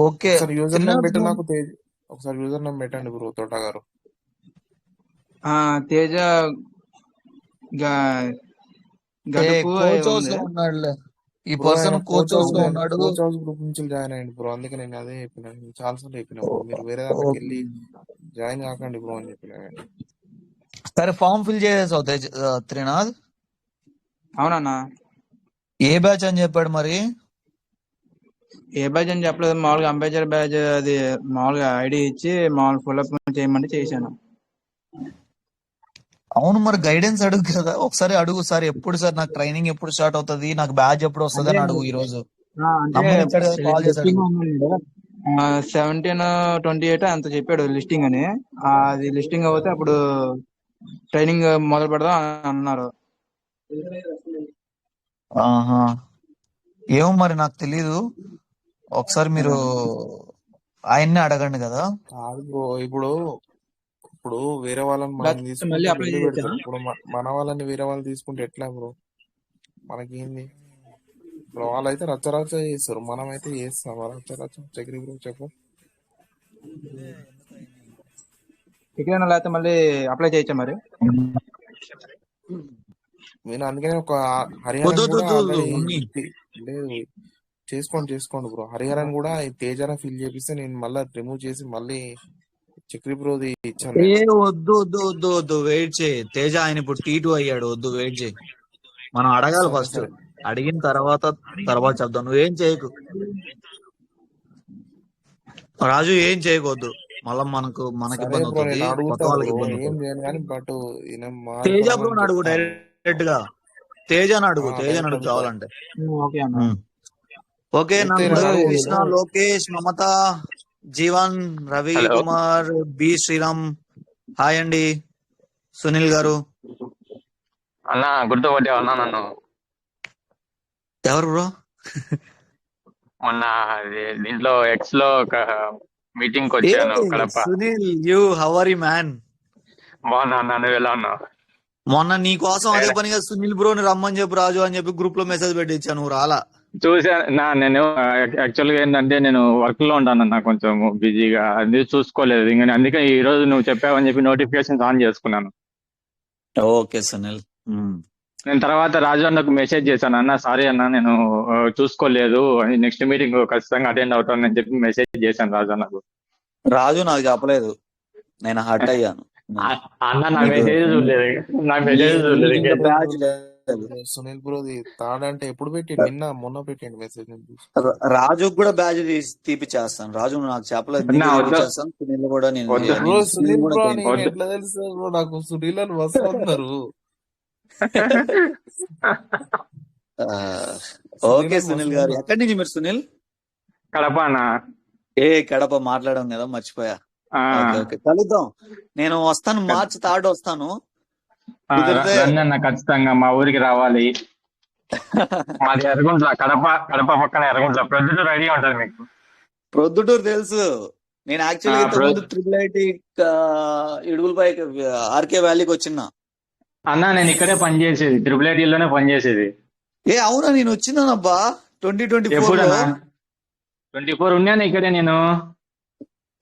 ఓకే. ఒకసారి యూజర్ నేమ్ పెట్టు త్రినాథ్ నాకు తేజ, ఒకసారి యూజర్ నేమ్ పెట్టండి బ్రో తోట గారు. తేజ గ- గడుపు కోచ్ హౌస్ ఉంది. లో ఉన్నాడులే ఈ బ్రో పర్సన్, ఆయన కోచ్ హౌస్ లో ఉన్నాడు. కోచ్ హౌస్ గ్రూప్ నుంచి జాయిన్ అయ్యండి బ్రో, అందుకే నేను అదే చెప్పిన, చాలా సార్లు చెప్పిన బ్రో, మీరు వేరే దాంట్లోకి వెళ్ళి జాయిన్ కాకండి బ్రో అని చెప్పిన. సరే ఫామ్ ఫిల్ చేసేసావు త్రినాథ్? అవునన్నా. ఏ బ్యాచ్ అని చెప్పాడు మరి? ఏ బ్యాచ్ అని చెప్పలేదు, మామూలుగా అంబేద్కర్ బ్యాచ్ అది మామూలుగా ఐడి ఇచ్చి మామూలు ఫుల్అప్ చేయమంటే చేశాను. అవును, మరి గైడెన్స్ అడుగు కదా ఒకసారి, అడుగు సార్ ఎప్పుడు సార్ నాకు ట్రైనింగ్ ఎప్పుడు స్టార్ట్ అవుతుంది, నాకు బ్యాచ్ ఎప్పుడు వస్తుంది అంటే అని అడుగు ఈ రోజు. అంటే నంబర్ ఇచ్చాడు కదా, కాల్ చేసి లిస్టింగ్ అడుగు. 17-28 అంత చెప్పాడు లిస్టింగ్ అని. అది లిస్టింగ్ అవుతే అప్పుడు ట్రైనింగ్ మొదలు పెడదాం అని అన్నారు. ఆహా, ఏమో మరి నాకు తెలీదు. ఒకసారి మీరు ఆయన్నే అడగండి కదా. కాదు బ్రో, ఇప్పుడు ఇప్పుడు వేరే వాళ్ళని మనం లేకపోతే తీసుకుంటే మళ్ళీ అప్లై లొల్లి చేయొచ్చా? పెడతారు. ఇప్పుడు మన వాళ్ళని వేరే వాళ్ళు తీసుకుంటే ఎట్లా బ్రో? మనకేంది బ్రో, వాళ్ళైతే రచ్చరచ్చ చేస్తారు, మనం అయితే చేస్తాం రచ్చరచ్చ. చక్రి బ్రో చెప్పు. టికెట్ లేకపోతే మళ్ళీ అప్లై చేయొచ్చా మరి? నేను అందుకనే ఒక వద్దు హరిహరన్ వద్దు కూడా వద్దు వద్దు, ఆల్రెడీ ఉన్ని. లేదు, చేసుకోండి బ్రో. హరిహరన్ కూడా ఈ తేజాన ఫిల్ చేపిస్తే నేను మళ్ళీ రిమూవ్ చేసి మళ్ళీ చక్రి బ్రోది ఇచ్చాను ఏ నేను. వద్దు వద్దు వద్దు వద్దు, వెయిట్ చేయి తేజ. ఆయన ఇప్పుడు T2 అయ్యాడు, వద్దు వెయిట్ చేయి. మనం అడగాలి సరే ఫస్ట్, సరే అడిగిన తర్వాత చెప్దాం. నువ్వేం చేయకు రాజు, ఏం చేయకూడదు. మళ్ళా మనకి సరే ఇబ్బంది బ్రో, అవుతుంది, నేను కొత్త అడుగుతా వాళ్ళకి బ్రో, ఇబ్బంది ఏం అవుతుంది. చేయను కానీ బట్ ఈయన తేజ మారిపోదామని బ్రోని అడుగు చెప్తాను. డైరెక్ట్ గా, తేజని అడుగు, తేజని డైరెక్ట్ అడుగు అడుగుతా. కావాలంటే. ఓకే అన్న. ఉమ్. ఓకే, అయితే నన్ను నేను అడుగు కృష్ణ, నేను. Lokesh, Mamata, Jeevan, Ravi hello Kumar, B Sriram, hi అండి. సునీల్ గారు. అన్న, గుర్తుపట్టే అన్నా నన్ను ఎవరు బ్రో? మొన్న దీంట్లో ఎక్స్ లో ఒక మీటింగ్ కి ఏ వచ్చాను Kadapa. Sunil, you how are you man? బాగున్నా అన్న, నువ్వు ఎలా ఉన్నావు? మొన్న నీ కోసం అదే పనిగా సునీల్ బ్రోని రమ్మని చెప్పు రాజు అని చెప్పి గ్రూప్ లో మెసేజ్ పెట్టించా, నువ్వు రాలా. నేను యాక్చువల్ గా ఏంటంటే నేను వర్క్ లో ఉంటానన్న, కొంచెం బిజీగా, అది చూసుకోలేదు ఇంకా. అందుకే ఈ రోజు నువ్వు చెప్పావని చెప్పి నోటిఫికేషన్స్ ఆన్ చేసుకున్నాను. ఓకే సునీల్. నేను తర్వాత రాజు అన్నకు మెసేజ్ చేశాను, అన్న సారీ అన్న నేను చూసుకోలేదు, నెక్స్ట్ మీటింగ్ ఖచ్చితంగా అటెండ్ అవుతాను అని చెప్పి మెసేజ్ చేశాను రాజు అన్నకు. రాజు నాకు చెప్పలేదు, నేను హర్ట్ అయ్యాను. అన్న నా నీకు మెసేజ్ చూడలేదు, నా మెసేజ్ నీకు చూడలేదు. ఇంకా సునీల్ బ్యాచ్ బ్రో లేదు. సునీల్ బ్రోది థర్డ్ అంటే ఎప్పుడు పెట్టండి? మొన్న పెట్టండి మెసేజ్ నేను చూసి. రాజుకు కూడా బ్యాచ్ తీపిచ్చేస్తాను. రాజు నాకు చెప్పలేదు, నీకు తీపిచ్చేస్తాను. సునీల్ కూడా నేను వద్దు బ్రో సునీల్ సునీల్ కూడా బ్రో చేయండి. నేను వద్దు. ఎట్లా తెలుసు బ్రో? నాకు సునీల్ అని వస్తున్నారు. ఓకే సునీల్ అని సునీల్ గారు, వస్తున్నారు. ఎక్కడి నుంచి మీరు సునీల్? కడప అన్న. కడప మాట్లాడాం కదా, మర్చిపోయా. ఆ, ఓకే కలుద్దాం. నేను వస్తాను, March 3rd వస్తాను. కుదిరితే రండి అన్న, ఖచ్చితంగా మా ఊరికి రావాలి. మాది ఎర్రగుంట్ల, కడప పక్కన ఎర్రగుంట్ల, ప్రొద్దుటూరు ఐడియా ఉంటుంది మీకు? ప్రొద్దుటూరు తెలుసు. నేను యాక్చువల్గా ఇంతకు ముందు IIIT ఇడుగులపై ఆర్కే వ్యాలీకి వచ్చిన. అన్న నేను ఇక్కడే పనిచేసేది, IIITలోనే పనిచేసేది. అవునా, నేను వచ్చినానబ్బా 2024 లో. ఎప్పుడన్నా? 24 ఉన్నాను ఇక్కడే నేను.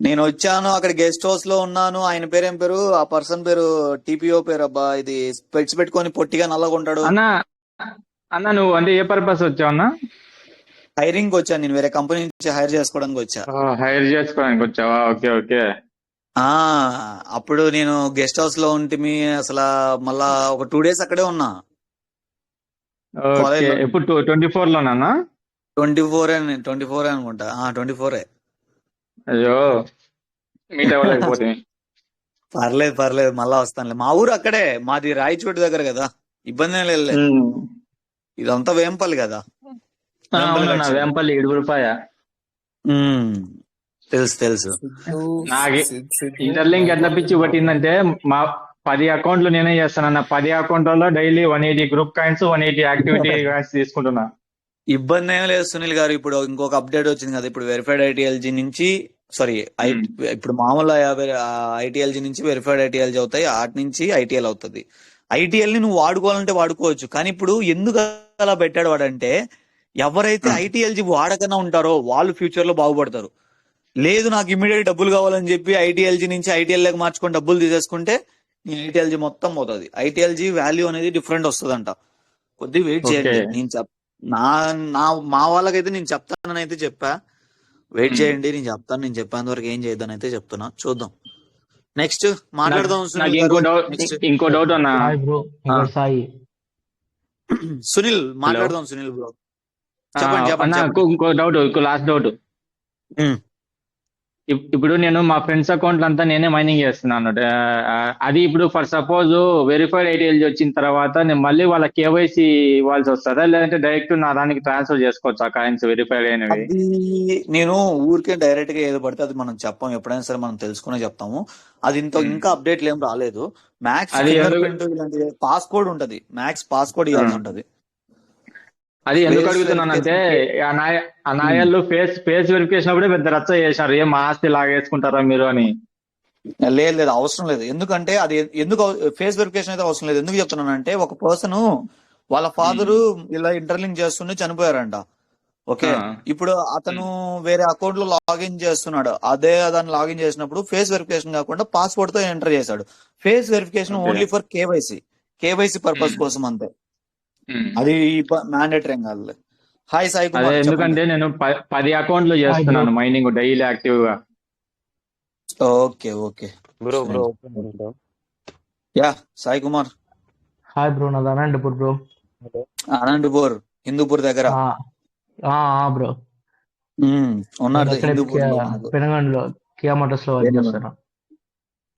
నేను వచ్చాను అక్కడ గెస్ట్ హౌస్ లో ఉన్నాను. ఆయన పేరు ఏం పేరు? ఆ పర్సన్ పేరు టీపీఓ పేరు అబ్బా. ఇది స్పెట్స్ పెట్టుకొని పొట్టిగా నల్లగా ఉంటాడు. అన్న అన్న నువ్వు అంటే ఏ పర్పస్ వచ్చావు అన్న? హైరింగ్ వచ్చాను, నేను వేరే కంపెనీ నుంచి హైర్ చేసుకోవడానికి వచ్చా. హైర్ చేసుకోవడానికి వచ్చావా? Okay okay. ఆ అప్పుడు నేను గెస్ట్ హౌస్ లో ఉంటే అసలు మళ్ళా ఒక 2 days అక్కడే ఉన్నా ఓకే. కాలేజ్ లో. ఎప్పుడు 24 లోనా? 24 అనుకుంటా. 24. అయ్యో మీట్ అవ్వలేకపోతే. పర్లేదు మళ్ళా వస్తానులే. మా ఊరు అక్కడే, మాది రాయచోటి దగ్గర కదా, ఇబ్బంది ఏం లేదు. ఇదంతా వేంపల్లి కదా, వేంపల్లి అవునన్నా, కట్ వేంపల్లి ఇడుగురుపాయ. తెలుసు. నాకు సిద్ధు ఇంటర్లింక్ ఎట్లా మైక్ పిచ్చి పట్టిందంటే మా 10 అకౌంట్లు నేనే చేస్తానన్న. 10 అకౌంట్లలో daily 180 group coins, 180 activity coins తీసుకుంటున్నా. ఇబ్బంది ఏం లేదు సునీల్ గారు. ఇప్పుడు ఇంకొక అప్డేట్ వచ్చింది కదా, ఇప్పుడు వెరిఫైడ్ ఐటీఎల్జీ నుంచి ఇప్పుడు మామూలు ఐటీఎల్జీ నుంచి వెరిఫైడ్ ఐటీఎల్జీ అవుతాయి, వాటి నుంచి ఐటీఎల్ అవుతుంది. ఐటీఎల్ ని నువ్వు వాడుకోవాలంటే వాడుకోవచ్చు, కానీ ఇప్పుడు ఎందుకు అలా పెట్టాడు వాడంటే, ఎవరైతే ఐటీఎల్జీ వాడకన్నా ఉంటారో వాళ్ళు ఫ్యూచర్ లో బాగుపడతారు. లేదు నాకు ఇమీడియట్ డబ్బులు కావాలని చెప్పి ఐటీఎల్జీ నుంచి ఐటీఎల్ లేక మార్చుకొని డబ్బులు తీసేసుకుంటే నీ ఐటీఎల్జీ మొత్తం పోతుంది. ఐటీఎల్జీ వాల్యూ అనేది డిఫరెంట్ వస్తుందంట. కొద్దిగా వెయిట్ చేయండి. నేను మా వాళ్ళకైతే నేను చెప్తానని అయితే చెప్పా. వెయిట్ చేయండి, నేను చెప్పేంత వరకు ఏం చేయొద్దని అయితే చెప్తున్నా. చూద్దాం. నెక్స్ట్ మాట్లాడదాం నాకు సునీల్ గారు. ఇంకో డౌట్ అన్న. Hi bro, Sai. Sunil hello మాట్లాడదాం సునీల్ బ్రో. చెప్పండి. అన్న, ఇంకో డౌట్, లాస్ట్ డౌట్. ఇప్పుడు నేను మా ఫ్రెండ్స్ అకౌంట్ అంతా నేనే మైనింగ్ చేస్తున్నాను. అది ఇప్పుడు ఫర్ సపోజ్ వెరిఫైడ్ ఐటీఎల్ వచ్చిన తర్వాత నేను మళ్ళీ వాళ్ళ కేవైసీ ఇవ్వాల్సి వస్తుందా, లేదంటే డైరెక్ట్ నా దానికి ట్రాన్స్ఫర్ చేసుకోవచ్చు ఆ కాయిన్స్ వెరిఫైడ్ అయినవి? అది నేను ఊరికే డైరెక్ట్ గా ఏదో పడితే అది మనం చెప్పాం. ఎప్పుడైనా సరే మనం తెలుసుకునే చెప్తాము. అది ఇంకా అప్డేట్లు ఏం రాలేదు. మ్యాక్స్ ఫింగర్ ప్రింట్ ఇలాంటి పాస్కోడ్ ఉంటది, మ్యాక్స్ పాస్కోడ్ ఇవ్వాల్సి ఉంటది. అది ఎందుకు అడుగుతున్నానంటే ఆ నాయాళ్ళు ఫేస్ వెరిఫికేషన్ అప్పుడే పెద్ద రచ్చ చేశారు, ఏం మా ఆస్తి లాగేసుకుంటారా మీరు అని. లేదు అవసరం లేదు. ఎందుకంటే అది ఎందుకు ఫేస్ వెరిఫికేషన్ అయితే అవసరం లేదు. ఎందుకు చెప్తున్నానంటే, ఒక పర్సన్ వాళ్ళ ఫాదరు ఇలా ఇంటర్లింక్ చేస్తుంటే చనిపోయారంట. ఓకే, ఇప్పుడు అతను వేరే అకౌంట్ లో లాగిన్ చేస్తున్నాడు. దాన్ని లాగిన్ చేసినప్పుడు ఫేస్ వెరిఫికేషన్ కాకుండా పాస్వర్డ్ తో ఎంటర్ చేశాడు. Face verification only for KYC purpose కోసం అంతే. అది మ్యాండేటరీ ఏం కాదు. హాయ్ సాయి కుమార్. ఎందుకంటే నేను 10 అకౌంట్లు చేస్తున్నాను మైనింగ్ డైలీ యాక్టివ్ గా. Okay bro yeah Sai Kumar. Hi bro, నాది అనంతపూర్ బ్రో. అనంతపూర్ హిందూపూర్ దగ్గర బ్రో ఉన్నాడు. పెనగండ్లో కియా మోటార్స్ లో వర్క్ చేస్తాను.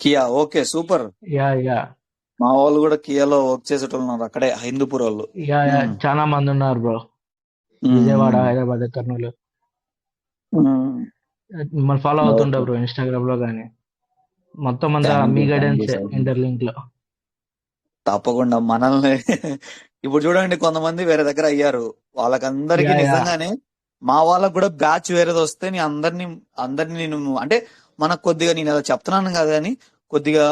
Kia, okay super. యా మా వాళ్ళు కూడా కియాలో వర్క్ చేసేటోళ్ళు ఉన్నారు అక్కడే, హిందూపూర్ వాళ్ళు. చాలా మంది ఉన్నారు బ్రో, విజయవాడ, హైదరాబాద్, కర్నూలు. మిమ్మల్ని ఫాలో అవుతుంటా బ్రో ఇన్స్టాగ్రామ్ లో కానీ. మొత్తం అంతా మీ గైడెన్స్ ఇంటర్లింక్ లో. తప్పకుండా మనల్ని ఇప్పుడు చూడండి, కొంతమంది వేరే దగ్గర అయ్యారు. వాళ్ళకందరికి నిజంగానే మా వాళ్ళకు కూడా బ్యాచ్ వేరేది వస్తే నీ అందరినీ నేను అంటే మనకు కొద్దిగా, నేను అలా చెప్తున్నాను కదా అని, కొద్దిగా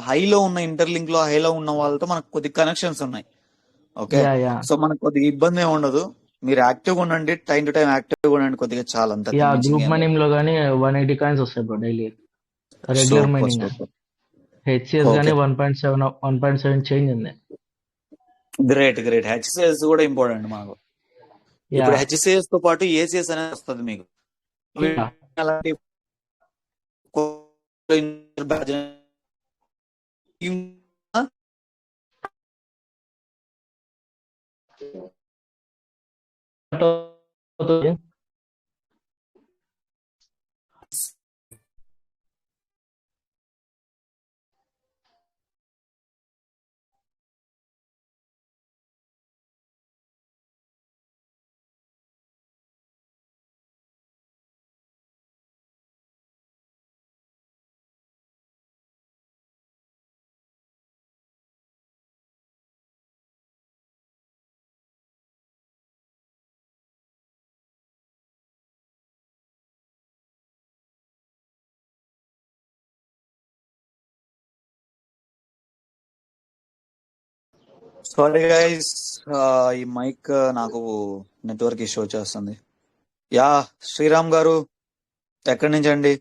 హైలో ఉన్న ఇంటర్లింక్ లో హైలో ఉన్న వాళ్ళతో మనకు కొద్దిగా కనెక్షన్స్ ఉన్నాయి. ఓకే, సో మనకు కొద్దిగా ఇబ్బంది ఏమి ఉండదు. మీరు యాక్టివ్ గా ఉండండి, టైం టు టైం యాక్టివ్ గా ఉండండి కొద్దిగా, చాలా అంత. గ్రూప్ మైనింగ్ లో గానీ 180 కాయిన్స్ వస్తాయి bro daily. Regular mining HCS గానీ 1.7 చేంజ్ ఉంది. గ్రేట్. హెచ్సిఎస్ కూడా ఇంపార్టెంట్ మనకు. ఇప్పుడు హెచ్సిఎస్ తో పాటు ఏసిఎస్ అనేది వస్తుంది మీకు. సారీ గైస్, ఈ మైక్ నాకు నెట్వర్క్ ఇష్యూ వచ్చేస్తుంది. యా శ్రీరామ్ గారు ఎక్కడి నుంచి అండి?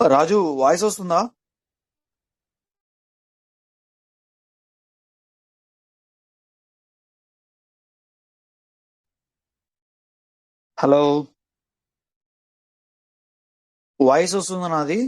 రాజు వాయిస్ వస్తుందా? హలో, వాయిస్ వస్తుందా నాది?